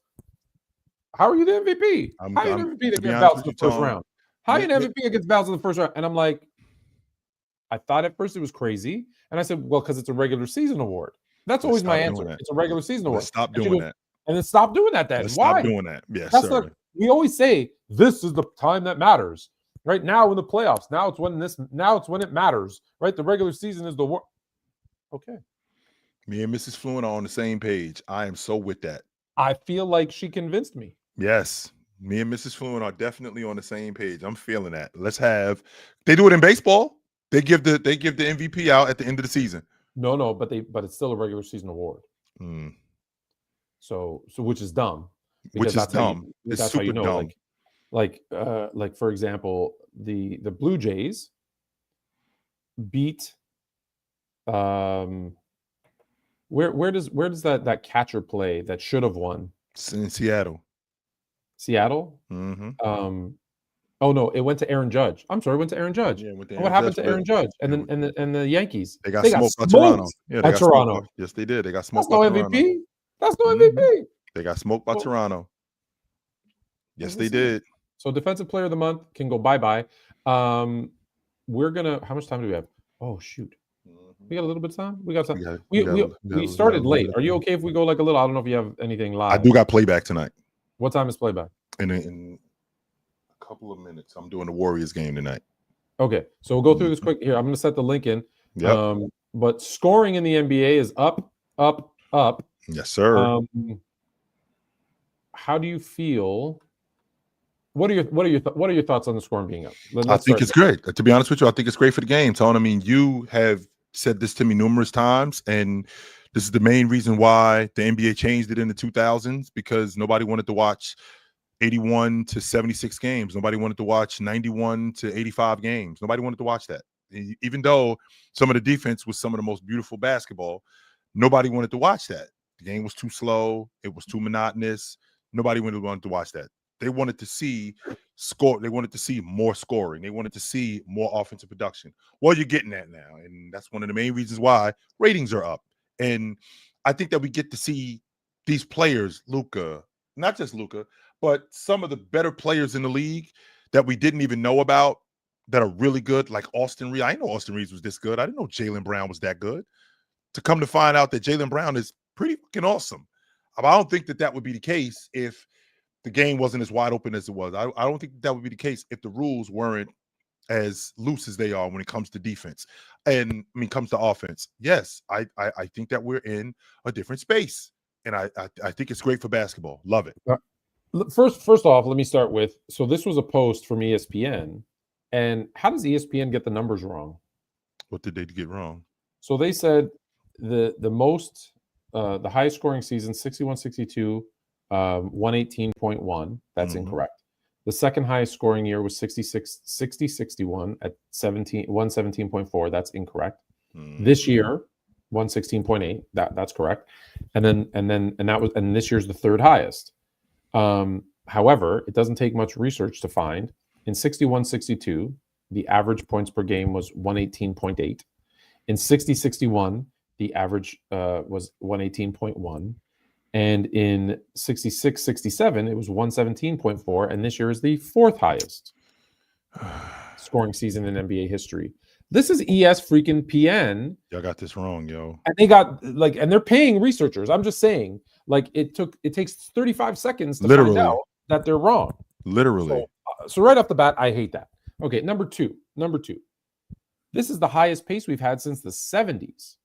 how are you the MVP? How are you the MVP that gets bounced in the first round? How are you an MVP that gets bounced in the first round? And I'm like, I thought at first it was crazy. And I said, well, because it's a regular season award. That's always my answer. It's a regular season award. Stop doing that. And then stop doing that then. Why? Stop doing that. Yes, sir. We always say this is the time that matters. Right now in the playoffs. Now it's when it matters. Right? The regular season is the war. Okay. Me and Mrs. Fluent are on the same page. I am so with that. I feel like she convinced me. Yes. Me and Mrs. Fluent are definitely on the same page. I'm feeling that. They do it in baseball. They give the MVP out at the end of the season. No, but it's still a regular season award. So which is dumb. Which is dumb. It's super dumb. Like for example, the Blue Jays beat where does that catcher play that should have won? In Seattle. Seattle? Mm-hmm. Oh no, it went to Aaron Judge. I'm sorry, it went to Aaron Judge. Yeah, what happened to Aaron Judge? And the Yankees? They got smoked by Toronto. Yeah, by Toronto. Yes, they did. They got smoked by Toronto. MVP. That's no MVP. They got smoked by Toronto. Yes, they did. So defensive player of the month can go bye-bye. We're gonna. How much time do we have? Oh shoot. We got a little bit of time. We got time. We started late. Are you okay if we go like a little? I don't know if you have anything live. I do got playback tonight. What time is playback? In a couple of minutes. I'm doing the Warriors game tonight. Okay, so we'll go through this quick. Here, I'm going to set the link in. Yep. But scoring in the NBA is up. Yes, sir. How do you feel? What are your thoughts on the scoring being up? I think it's great. To be honest with you, I think it's great for the game, Tone. I mean, you have said this to me numerous times, and this is the main reason why the NBA changed it in the 2000s, because nobody wanted to watch 81 to 76 games. Nobody wanted to watch 91 to 85 games. Nobody wanted to watch that. Even though some of the defense was some of the most beautiful basketball, nobody wanted to watch that. The game was too slow. It was too monotonous. Nobody wanted to watch that. They wanted to see score. They wanted to see more scoring. They wanted to see more offensive production. Well, you're getting that now. And that's one of the main reasons why ratings are up. And I think that we get to see these players, Luka, not just Luka, but some of the better players in the league that we didn't even know about that are really good, like Austin Reeves. I didn't know Austin Reeves was this good. I didn't know Jaylen Brown was that good. to come to find out that Jaylen Brown is pretty fucking awesome. I don't think that would be the case if the game wasn't as wide open as it was. I don't think that would be the case if the rules weren't as loose as they are when it comes to defense and comes to offense. Yes, I think that we're in a different space, and I think it's great for basketball. Love it. First off, let me start with, so this was a post from ESPN, and how does ESPN get the numbers wrong? What did they get wrong? So they said the highest scoring season, 61-62, 118.1. That's incorrect. The second highest scoring year was 60-61 at 117.4. That's incorrect. This year, 116.8. That's correct. And this year's the third highest. However, it doesn't take much research to find in 61-62, the average points per game was 118.8. In 60-61, the average was 118.1. And in 66-67, it was 117.4. And this year is the fourth highest scoring season in NBA history. This is ES freaking PN. Y'all got this wrong, yo. And they got and they're paying researchers. I'm just saying, it takes 35 seconds to find out that they're wrong. Literally. So right off the bat, I hate that. Okay, number two. This is the highest pace we've had since the 70s.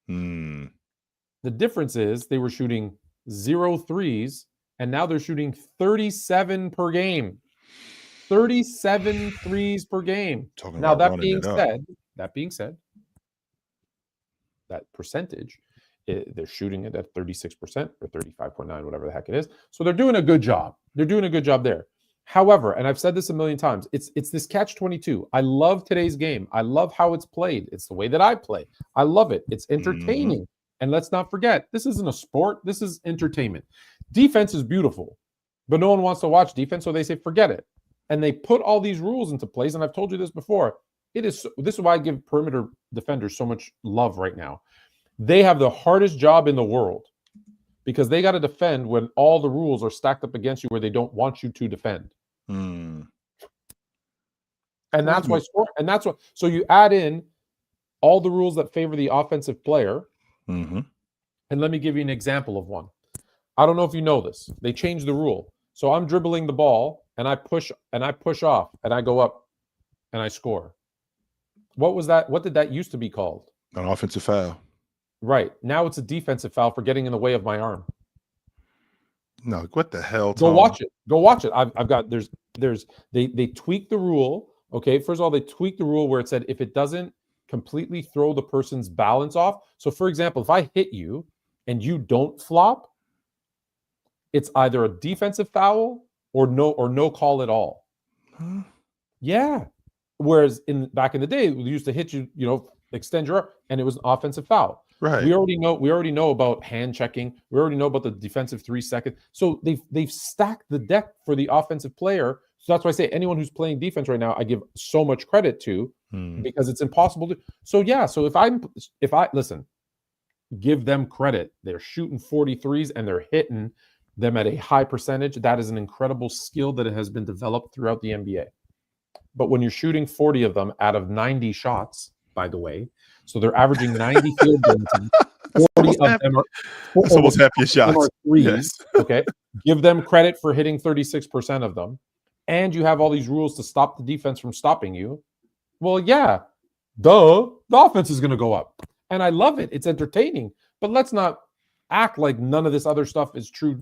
The difference is they were shooting 0 threes, and now they're shooting 37 per game. 37 threes per game. Now, that being said, that percentage, they're shooting it at 36% or 35.9, whatever the heck it is. So they're doing a good job. They're doing a good job there. However, and I've said this a million times, it's this catch-22. I love today's game. I love how it's played. It's the way that I play. I love it. It's entertaining. And let's not forget, this isn't a sport. This is entertainment. Defense is beautiful, but no one wants to watch defense, so they say, forget it. And they put all these rules into place, and I've told you this before. This is why I give perimeter defenders so much love right now. They have the hardest job in the world because they got to defend when all the rules are stacked up against you where they don't want you to defend. And that's why so you add in all the rules that favor the offensive player. And let me give you an example of one. I don't know if you know this. They changed the rule. So I'm dribbling the ball and I push off and I go up and I score. What was that? What did that used to be called? An offensive foul. Right. Now it's a defensive foul for getting in the way of my arm. No, what the hell, Tom? Go watch it. I've got they tweaked the rule. Okay. First of all, they tweaked the rule where it said if it doesn't completely throw the person's balance off. So for example, if I hit you and you don't flop, it's either a defensive foul or no call at all. Yeah. Whereas back in the day, we used to hit you, extend your arm, and it was an offensive foul. Right. We already know about hand checking. We already know about the defensive 3 second. So they've stacked the deck for the offensive player. So that's why I say anyone who's playing defense right now, I give so much credit to because it's impossible to. So yeah. So if I listen, give them credit. They're shooting 43s and they're hitting them at a high percentage. That is an incredible skill that has been developed throughout the NBA. But when you're shooting 40 of them out of 90 shots, by the way, so they're averaging 90 field goals. 40 of them are almost half your shots. Threes, yes. Okay. Give them credit for hitting 36% of them. And you have all these rules to stop the defense from stopping you. Well, yeah, the offense is going to go up. And I love it. It's entertaining. But let's not act like none of this other stuff is true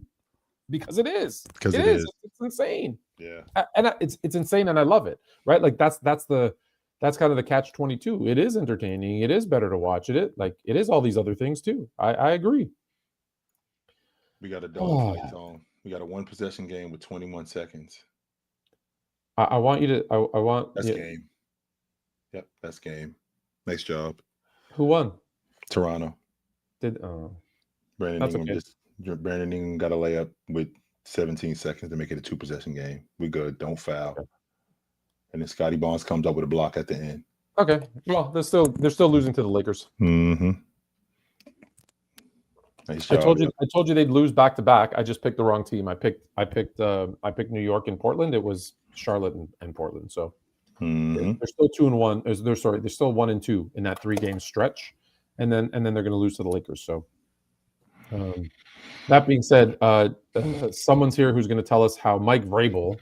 because it is. Because it is. It's insane. Yeah. And it's insane and I love it. Right? Like that's kind of the catch-22. It is entertaining. It is better to watch. It is all these other things too. I agree. We got a dogfight on. We got a 1-possession game with 21 seconds. I want you to. I want. That's game. Yep, that's game. Nice job. Who won? Toronto. Brandon Ingram got a layup with 17 seconds to make it a 2-possession game. We good. Don't foul. Okay. And then Scotty Barnes comes up with a block at the end. Okay. Well, they're still losing to the Lakers. Mm-hmm. Nice job, I told you they'd lose back to back. I just picked the wrong team. I picked New York and Portland. It was Charlotte and Portland. So they're still 2-1. They're still 1-2 in that 3-game stretch. and then they're going to lose to the Lakers. So, that being said, someone's here who's going to tell us how Mike Vrabel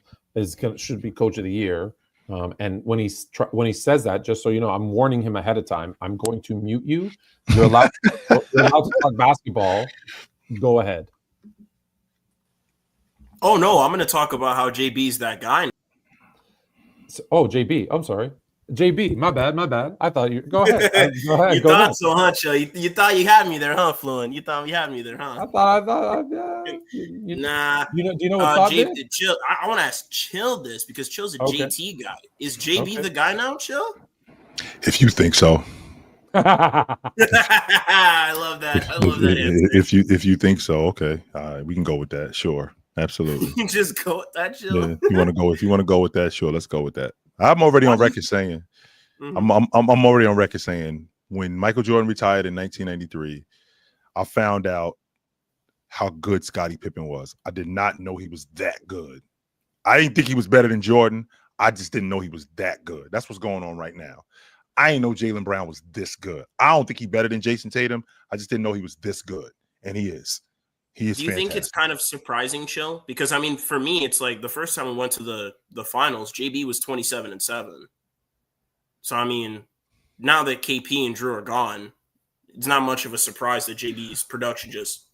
should be coach of the year. And when he says that, just so you know, I'm warning him ahead of time. I'm going to mute you. You're allowed to talk basketball. Go ahead. Oh no, I'm going to talk about how JB's that guy. JB. I'm sorry. JB, my bad. I thought you go ahead. Go ahead. You go thought ahead. so, huh, Chill? You thought you had me there, huh, Fluent? You thought you had me there, huh? I thought nah. Do you know what Todd did? Chill. I want to ask Chill this because Chill's a JT guy. Is JB the guy now, Chill? If you think so. I love that. I love that answer. If you think so, okay. We can go with that. Sure. Absolutely. You just go with that, Chill. Yeah, if you want to go with that, sure, let's go with that. I'm already on record saying, I'm already on record saying, when Michael Jordan retired in 1993, I found out how good Scottie Pippen was. I did not know he was that good. I didn't think he was better than Jordan. I just didn't know he was that good. That's what's going on right now. I didn't know Jaylen Brown was this good. I don't think he's better than Jason Tatum. I just didn't know he was this good, and he is. He is. Do you think it's kind of surprising, Chill? Because I mean, for me, it's like the first time we went to the finals, JB was 27-7. So I mean, now that KP and Drew are gone, it's not much of a surprise that JB's production just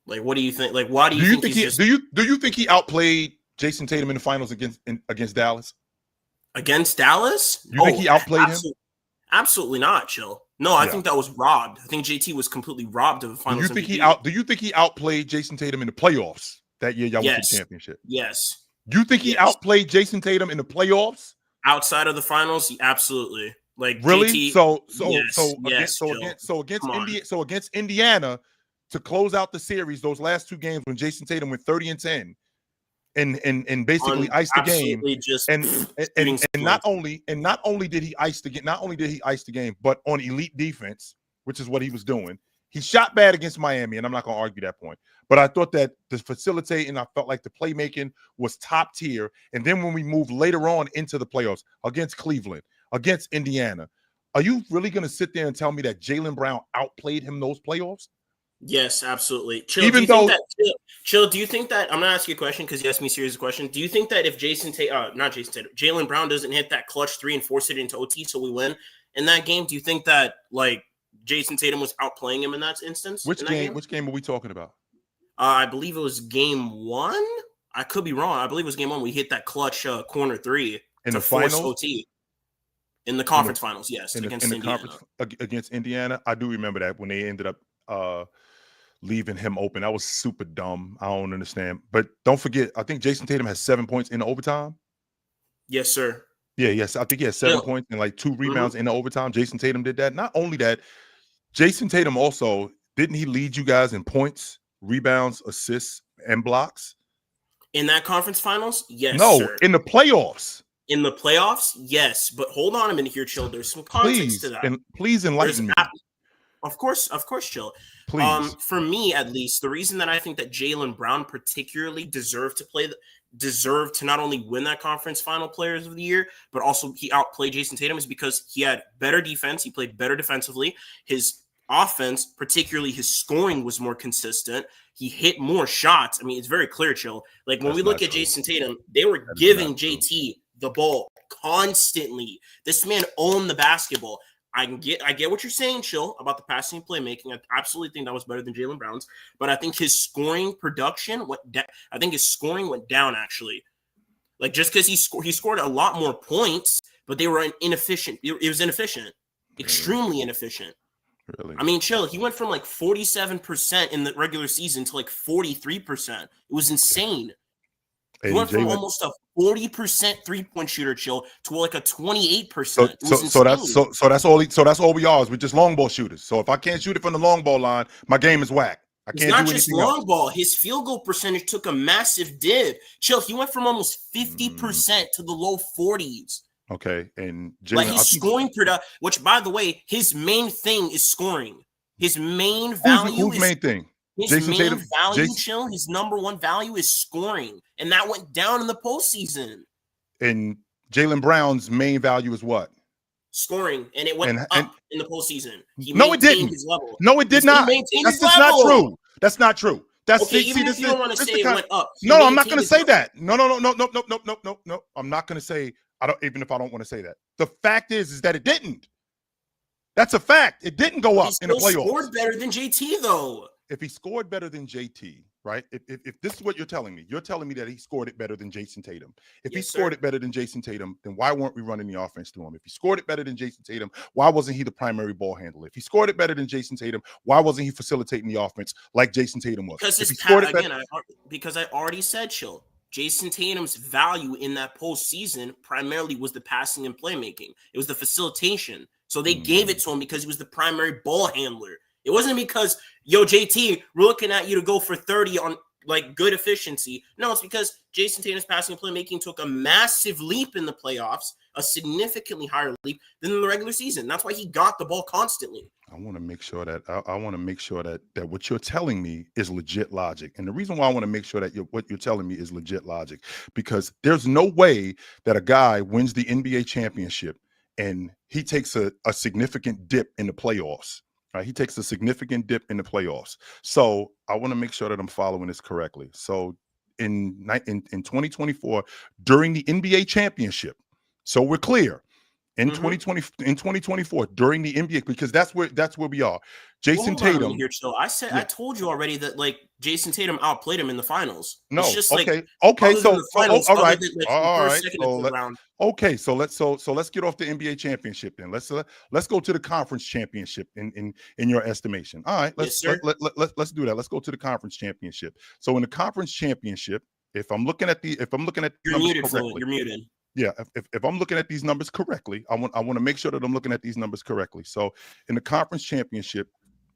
like. What do you think? Like, why do you think he's do you think he outplayed Jason Tatum in the finals against Dallas? Against Dallas? You think he outplayed him? Absolutely not, Chill. No, I think that was robbed. I think JT was completely robbed of the finals. Do you think he outplayed Jason Tatum in the playoffs that year? Y'all won the championship. Yes. You think he outplayed Jason Tatum in the playoffs? Outside of the finals, absolutely. Like really? JT, against Indiana to close out the series, those last two games when Jason Tatum went 30-10 and basically iced the game. And not only did he ice the game, but on elite defense, which is what he was doing. He shot bad against Miami, and I'm not going to argue that point. But I thought that the facilitating, I felt like the playmaking was top tier. And then when we moved later on into the playoffs against Cleveland, against Indiana, are you really going to sit there and tell me that Jaylen Brown outplayed him those playoffs? Yes, absolutely. Chill, do you think that I'm gonna ask you a question because you asked me a serious question. Do you think that if Jaylen Brown doesn't hit that clutch 3 and force it into OT so we win in that game, do you think that like Jason Tatum was outplaying him in that instance? Which game are we talking about? I believe it was game 1. I could be wrong. I believe it was game 1. We hit that clutch corner 3 in to the force finals? OT. In the conference finals, yes, against Indiana. Against Indiana, I do remember that when they ended up leaving him open. That was super dumb. I don't understand. But don't forget, I think Jason Tatum has 7 points in the overtime. Yes, sir. Yes. I think he has 7 points and like 2 rebounds in the overtime. Jason Tatum did that. Not only that, Jason Tatum also, didn't he lead you guys in points, rebounds, assists, and blocks? In that conference finals? Yes, no, sir. In the playoffs. In the playoffs? Yes. But hold on a minute here, Chill. There's some context to that. Please enlighten me. Of course, Chill. Please. For me, at least, the reason that I think that Jaylen Brown particularly deserved to not only win that conference final players of the year, but also he outplayed Jason Tatum is because he had better defense. He played better defensively. His offense, particularly his scoring, was more consistent. He hit more shots. I mean, it's very clear, Chill. Like when we look at Jason Tatum, they were giving JT the ball constantly. This man owned the basketball. I get what you're saying, Chill, about the passing and playmaking. I absolutely think that was better than Jaylen Brown's, but I think his scoring production went down actually. Like just because he scored a lot more points, but they were inefficient. It was inefficient, extremely inefficient. Really? I mean, Chill, he went from like 47% in the regular season to like 43%. It was insane. He went from almost a 40% 3-point shooter, Chill, to like a 28%. So that's all we are. We're just long ball shooters. So if I can't shoot it from the long ball line, my game is whack. I can't do anything else. It's not just long ball. His field goal percentage took a massive dip. Chill, he went from almost 50% to the low 40s. Okay, and like his scoring product, which by the way, his main thing is scoring. His main value whose main thing? His main value, Chill, his number one value is scoring, and that went down in the postseason. And Jaylen Brown's main value is what? scoring, and it went up in the postseason. He no, it didn't. His level. No, it did not. That's just not true. That's not true. That's okay. Even if you don't want to say it went up. No, I'm not going to say that. No. I'm not going to say. I don't. Even if I don't want to say that. The fact is that it didn't. That's a fact. It didn't go up in the playoffs. He scored better than JT though. If he scored better than JT, right? If this is what you're telling me that he scored it better than Jason Tatum. If he scored it better than Jason Tatum, then why weren't we running the offense through him? If he scored it better than Jason Tatum, why wasn't he the primary ball handler? If he scored it better than Jason Tatum, why wasn't he facilitating the offense like Jason Tatum was? Because I already said, Chill. Jason Tatum's value in that postseason primarily was the passing and playmaking. It was the facilitation. So they gave it to him because he was the primary ball handler. It wasn't because, yo, JT, we're looking at you to go for 30 on like good efficiency. No, it's because Jason Tatum's passing and playmaking took a massive leap in the playoffs, a significantly higher leap than in the regular season. That's why he got the ball constantly. I want to make sure that that what you're telling me is legit logic. And the reason why I want to make sure that what you're telling me is legit logic, because there's no way that a guy wins the NBA championship and he takes a significant dip in the playoffs. Right, he takes a significant dip in the playoffs. So I want to make sure that I'm following this correctly. So in 2024, during the NBA championship, so we're clear. In 2024, during the NBA, because that's where we are. Jason Tatum. Here, Chill. I told you already that like Jason Tatum outplayed him in the finals. No, it's just okay. So all right. Okay, so let's get off the NBA championship then. Let's go to the conference championship in your estimation. All right, let's do that. Let's go to the conference championship. So in the conference championship, if I'm looking at you're muted, correctly, you're muted. Yeah, if I'm looking at these numbers correctly, I want to make sure that I'm looking at these numbers correctly. So in the conference championship,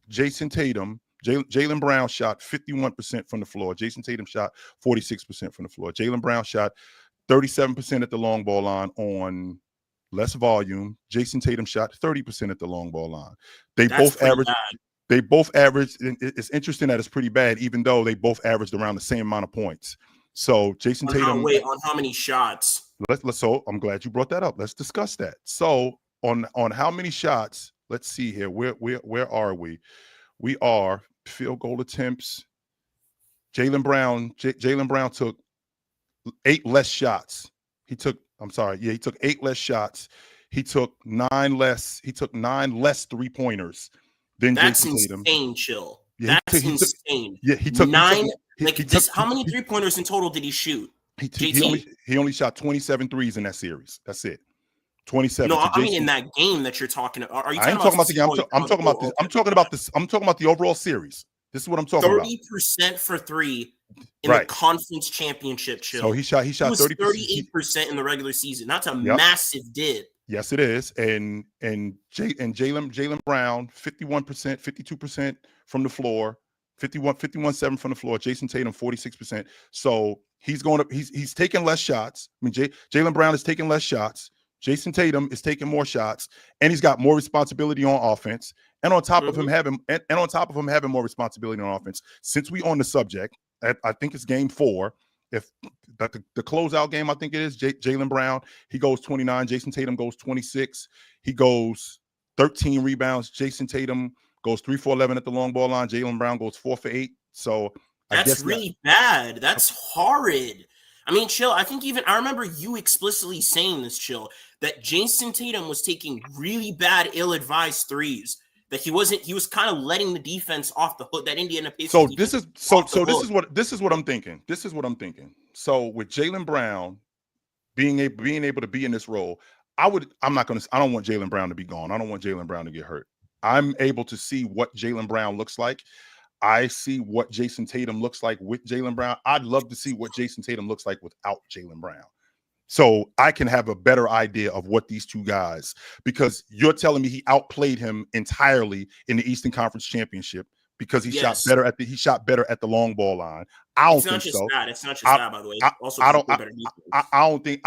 Jason Tatum, Jaylen Brown shot 51% from the floor. Jason Tatum shot 46% from the floor. Jaylen Brown shot 37% at the long ball line on less volume. Jason Tatum shot 30% at the long ball line. They both averaged. It's interesting that it's pretty bad, even though they both averaged around the same amount of points. So Jason Tatum. On how many shots? So I'm glad you brought that up. Let's discuss that. So on how many shots? Let's see here. Where are we? We are field goal attempts. Jaylen Brown took 8 less shots. He took 8 less shots. He took 9 less. He took 9 less 3-pointers than Jason Tatum. That's insane, Chill. Yeah, That's insane. He took 9. How many 3-pointers in total did he shoot? He only shot 27 threes in that series. That's it. 27. No, I mean in that game that you're talking about. Are you talking about the game? I'm talking about this. I'm talking about this. I'm talking about the overall series. This is what I'm talking about. 30% for 3 in the conference championship, Chill. So he shot 38% in the regular season. That's a massive dip. Yes, it is. And Jaylen Brown, 51%, 52% from the floor, 51.7 from the floor. Jason Tatum, 46%. So he's taking less shots. I mean, Jaylen Brown is taking less shots. Jason Tatum is taking more shots, and he's got more responsibility on offense. And on top of him having more responsibility on offense, since we on the subject, I think it's game 4. If the closeout game, I think it is, Jaylen Brown, he goes 29. Jason Tatum goes 26. He goes 13 rebounds. Jason Tatum goes 3 for 11 at the long ball line. Jaylen Brown goes 4 for 8. So that's really bad. That's horrid. I mean, Chill, I think I remember you explicitly saying this, Chill, that Jason Tatum was taking really bad, ill-advised threes. That he was kind of letting the defense off the hook. That Indiana Pacers. So this is what I'm thinking. This is what I'm thinking. So with Jaylen Brown being able to be in this role, I don't want Jaylen Brown to be gone. I don't want Jaylen Brown to get hurt. I'm able to see what Jaylen Brown looks like. I see what Jason Tatum looks like with Jaylen Brown. I'd love to see what Jason Tatum looks like without Jaylen Brown. So I can have a better idea of what these two guys, because you're telling me he outplayed him entirely in the Eastern Conference Championship because he shot better at the long ball line. I don't think so. It's not just that, by the way. I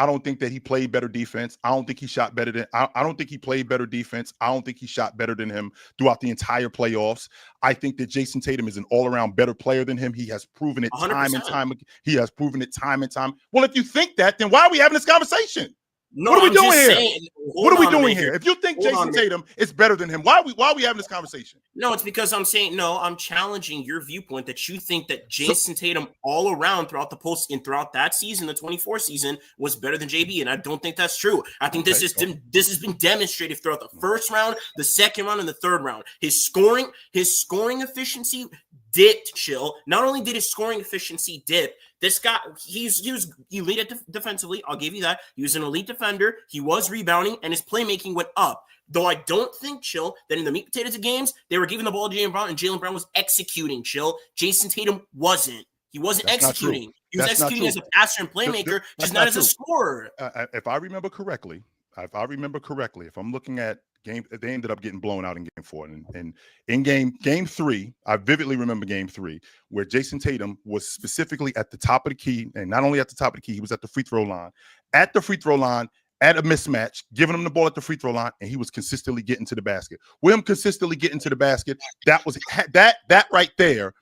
don't think that he played better defense. I don't think he shot better than. I don't think he played better defense. I don't think he shot better than him throughout the entire playoffs. I think that Jason Tatum is an all-around better player than him. He has proven it 100%. time and time. He has proven it time and time. Well, if you think that, then why are we having this conversation? No, what are we I'm doing just here? saying- What are we hold on a doing minute here? If you think Hold on a Jason minute. Tatum is better than him, why are we having this conversation? No, it's because I'm saying no. I'm challenging your viewpoint that you think that Jason Tatum all around throughout the post and throughout that season, the 24 season, was better than JB, and I don't think that's true. I think this has been demonstrated throughout the first round, the second round, and the third round. His scoring efficiency dipped. Chill. Not only did his scoring efficiency dip, this guy he was elite defensively. I'll give you that. He was an elite defender. He was rebounding, and his playmaking went up. Though I don't think, Chill, that in the meat potatoes of games, they were giving the ball to Jaylen Brown, and Jaylen Brown was executing, Chill. Jason Tatum wasn't. He wasn't executing. He was executing as a passer and playmaker, just not as a scorer. If I remember correctly, if I'm looking at game, they ended up getting blown out in game 4. And in game 3, I vividly remember game 3, where Jason Tatum was specifically at the top of the key, and not only at the top of the key, he was at the free throw line. At the free throw line, at a mismatch, giving him the ball at the free throw line, and he was consistently getting to the basket. With him consistently getting to the basket, that was that right there.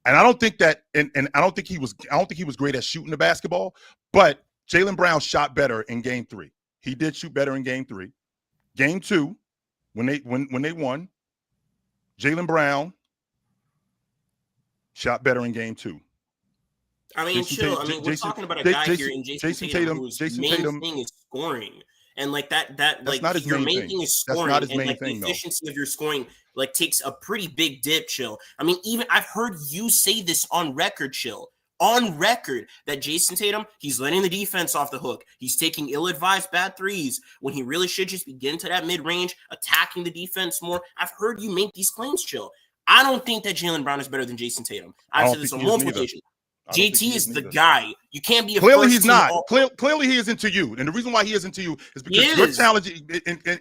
And I don't think that, and I don't think he was great at shooting the basketball, but Jaylen Brown shot better in game 3. He did shoot better in game 3. Game 2, when they won, Jaylen Brown shot better in game 2. I mean, Chill. We're talking about a guy here in Jason Tatum whose main thing is scoring, and like that like your main thing is scoring, and like the efficiency of your scoring like takes a pretty big dip, Chill. I mean, even I've heard you say this on record, Chill, on record, that Jason Tatum, he's letting the defense off the hook. He's taking ill-advised bad threes when he really should just be getting to that mid-range, attacking the defense more. I've heard you make these claims, Chill. I don't think that Jaylen Brown is better than Jason Tatum. I've said this on multiple occasions. JT is the guy. You can't be a clearly he's not. Clearly he isn't to you, and the reason why he isn't to you is because you're challenging,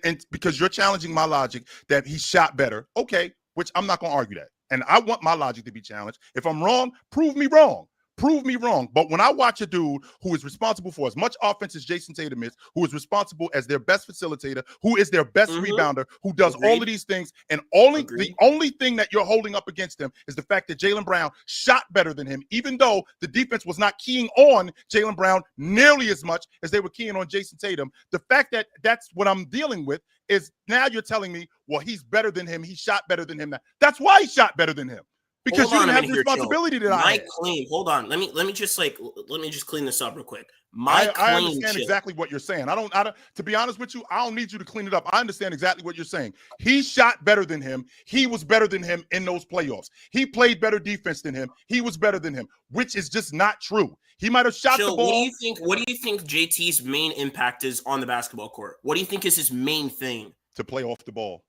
and because you're challenging my logic that he shot better. Okay, which I'm not going to argue that, and I want my logic to be challenged. If I'm wrong, prove me wrong. Prove me wrong. But when I watch a dude who is responsible for as much offense as Jason Tatum is, who is responsible as their best facilitator, who is their best rebounder, who does all of these things, and the only thing that you're holding up against him is the fact that Jaylen Brown shot better than him, even though the defense was not keying on Jaylen Brown nearly as much as they were keying on Jason Tatum. The fact that that's what I'm dealing with is now you're telling me, well, he's better than him. He shot better than him. That's why he shot better than him. Because you didn't have the responsibility that I had. My claim, hold on. Let me just clean this up real quick. I understand exactly what you're saying. I don't, to be honest with you, I don't need you to clean it up. I understand exactly what you're saying. He shot better than him. He was better than him in those playoffs. He played better defense than him. He was better than him, which is just not true. He might have shot the ball. What do you think JT's main impact is on the basketball court? What do you think is his main thing? To play off the ball.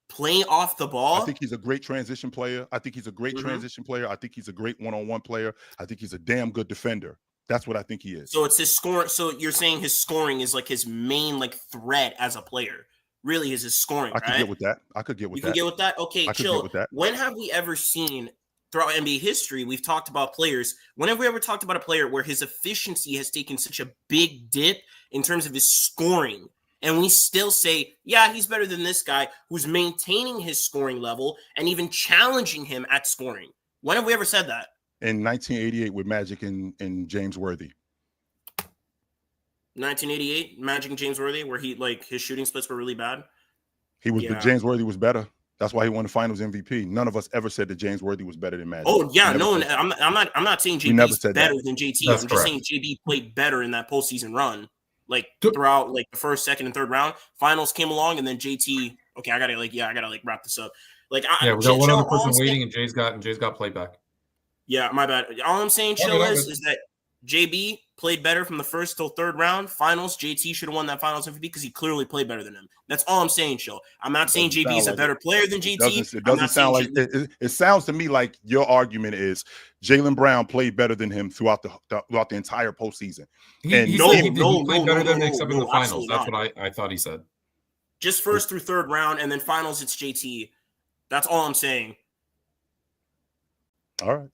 Playing off the ball? I think he's a great transition player. I think he's a great transition player. I think he's a great one-on-one player. I think he's a damn good defender. That's what I think he is. So it's his score. So you're saying his scoring is like his main like threat as a player. Really is his scoring, I could get with that. I could get with that. You can get with that? Okay, Chill. When have we ever seen throughout NBA history, we've talked about players. When have we ever talked about a player where his efficiency has taken such a big dip in terms of his scoring? And we still say, yeah, he's better than this guy who's maintaining his scoring level and even challenging him at scoring. When have we ever said that? In 1988 with Magic and James Worthy. 1988, Magic and James Worthy, where his shooting splits were really bad. James Worthy was better. That's why he won the Finals MVP. None of us ever said that James Worthy was better than Magic. Oh yeah, no, I'm not saying JB's better than JT. That's I'm just saying JB played better in that postseason run. Throughout the first, second, and third round, finals came along, and then JT. Okay, I gotta wrap this up. We got one other person waiting, and Jay's got playback. Yeah, my bad. All I'm saying, Chill, is that JB played better from the first till third round. Finals, JT should have won that Finals MVP because he clearly played better than him. That's all I'm saying, Chill. I'm not saying JB is a better player than JT. It doesn't sound like it sounds to me like your argument is Jaylen Brown played better than him throughout the entire postseason. He played better than him except in the finals. That's what I thought he said. Just first through third round, and then finals, it's JT. That's all I'm saying. All right.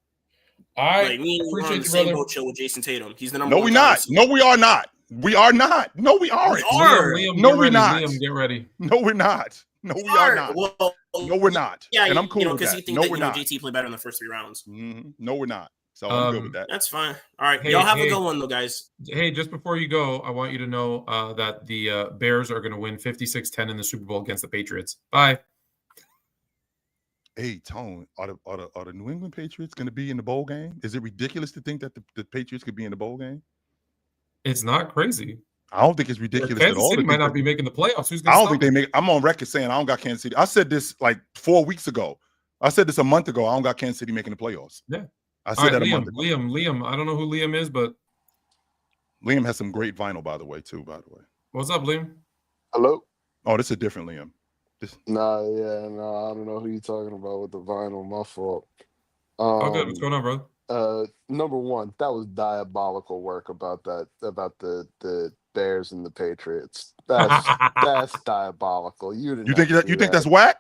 I appreciate the same boat, Chill, with Jason Tatum. He's the number one. No, we're not. No, we are not. We are not. No, we aren't. Liam, no, we're not. Liam, get ready. No, we're not. No, we are not. No, we're not. Yeah, and I'm cool with because that. you think no, that we're not. JT played better in the first 3 rounds. Mm-hmm. No, we're not. So I'm good with that. That's fine. All right. Hey, Y'all have a good one, though, guys. Hey, just before you go, I want you to know that the Bears are going to win 56-10 in the Super Bowl against the Patriots. Bye. Hey, Tone, are the New England Patriots going to be in the bowl game? Is it ridiculous to think that the Patriots could be in the bowl game? It's not crazy. I don't think it's ridiculous at all. Kansas City might not be making the playoffs. Who's I going don't think they make. I'm on record saying I don't got Kansas City. I said this like 4 weeks ago. I said this a month ago. I don't got Kansas City making the playoffs. Yeah. I said that a Liam, month ago. Liam. I don't know who Liam is, but Liam has some great vinyl, by the way, too. By the way, what's up, Liam? Hello? oh, this is a different Liam. I don't know who you're talking about with the vinyl. My fault. Good. What's going on, brother? Number one, that was diabolical work about the Bears and the Patriots. That's diabolical. You think that's whack?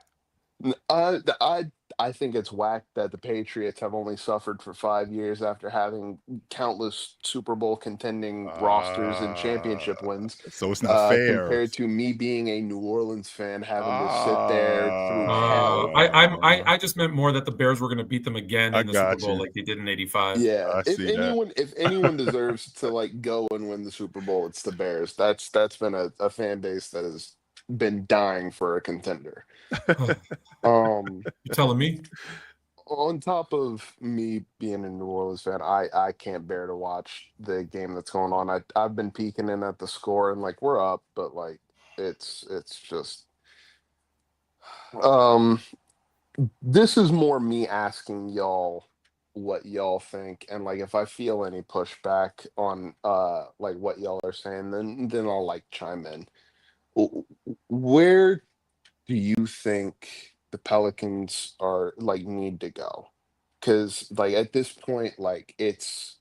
I think it's whack that the Patriots have only suffered for 5 years after having countless Super Bowl contending rosters and championship wins. So it's not fair. Compared to me being a New Orleans fan having to sit there through hell. I just meant more that the Bears were going to beat them again in the Super Bowl like they did in '85. Yeah, if anyone deserves to like go and win the Super Bowl, it's the Bears. That's been a fan base that has been dying for a contender. You telling me? On top of me being a New Orleans fan, I can't bear to watch the game that's going on. I've been peeking in at the score and like we're up, but like it's just this is more me asking y'all what y'all think, and like if I feel any pushback on like what y'all are saying, then I'll like chime in. Where do you think the Pelicans are like need to go? Because like at this point, like it's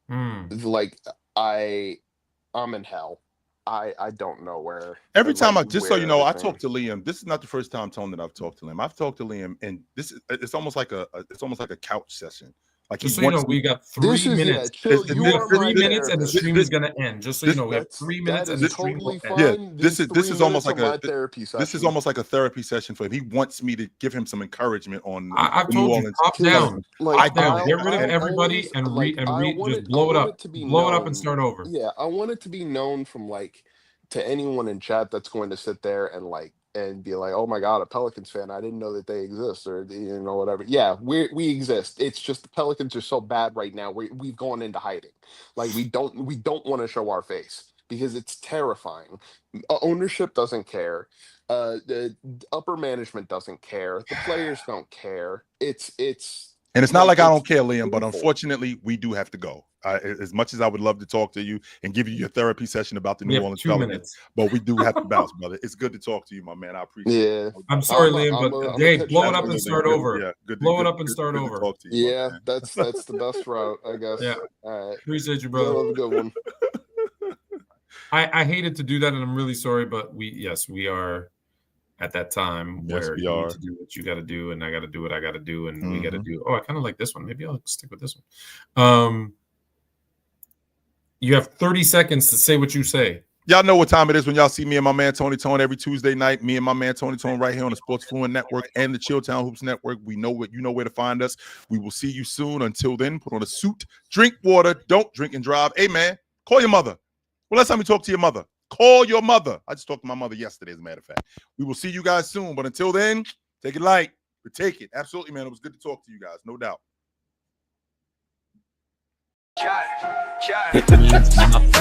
like I'm in hell. I don't know where. Every time I talk to Liam. This is not the first time, Tone, that I've talked to Liam. I've talked to Liam, and it's almost like a couch session. Like just so you know, we got 3 minutes. Chill, 3 minutes, and the stream is going to end. Just so you know, we have 3 minutes, and the stream will end. Yeah, this is almost like a therapy session. This is almost like a therapy session for him. He wants me to give him some encouragement on. I've told you, top down, get rid of everybody and just blow it up, blow it up, and start over. Yeah, I want it to be known from like to anyone in chat that's going to sit there and like. And be like, oh my God, a Pelicans fan. I didn't know that they exist, or whatever. Yeah, we exist. It's just the Pelicans are so bad right now. We've gone into hiding. Like we don't want to show our face because it's terrifying. Ownership doesn't care. The upper management doesn't care. The players don't care. It's and it's not like I don't care, Liam, but unfortunately, we do have to go. As much as I would love to talk to you and give you your therapy session about the New Orleans Pelicans, but we do have to bounce, brother. It's good to talk to you, my man. I appreciate it. I'm sorry, Liam, but hey, blow it up and start over. Yeah, blow it up and start over. Yeah, that's the best route, I guess. Yeah, all right. Appreciate you, brother. That was a good one. I hated to do that, and I'm really sorry, but we are at that time where you need to do what you got to do, and I got to do what I got to do, and we got to do. Oh, I kind of like this one. Maybe I'll stick with this one. You have 30 seconds to say what you say. Y'all know what time it is when y'all see me and my man Tony Tone every Tuesday night. Me and my man Tony Tone right here on the Sports Fluent Network and the Chilltown Hoops Network. We know what you know where to find us. We will see you soon. Until then, put on a suit, drink water, don't drink and drive. Hey man, call your mother. Well, last time we talked to your mother. Call your mother. I just talked to my mother yesterday, as a matter of fact. We will see you guys soon. But until then, take it light. But take it. Absolutely, man. It was good to talk to you guys. No doubt.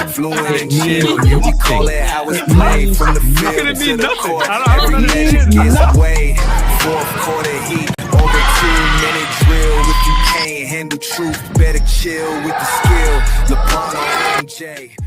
Fluent and chill, we call it how it's played from the field to the court. Every legend gets weighed. Fourth quarter heat, over 2-minute drill. If you can't handle truth, better chill with the skill. LeBron or MJ.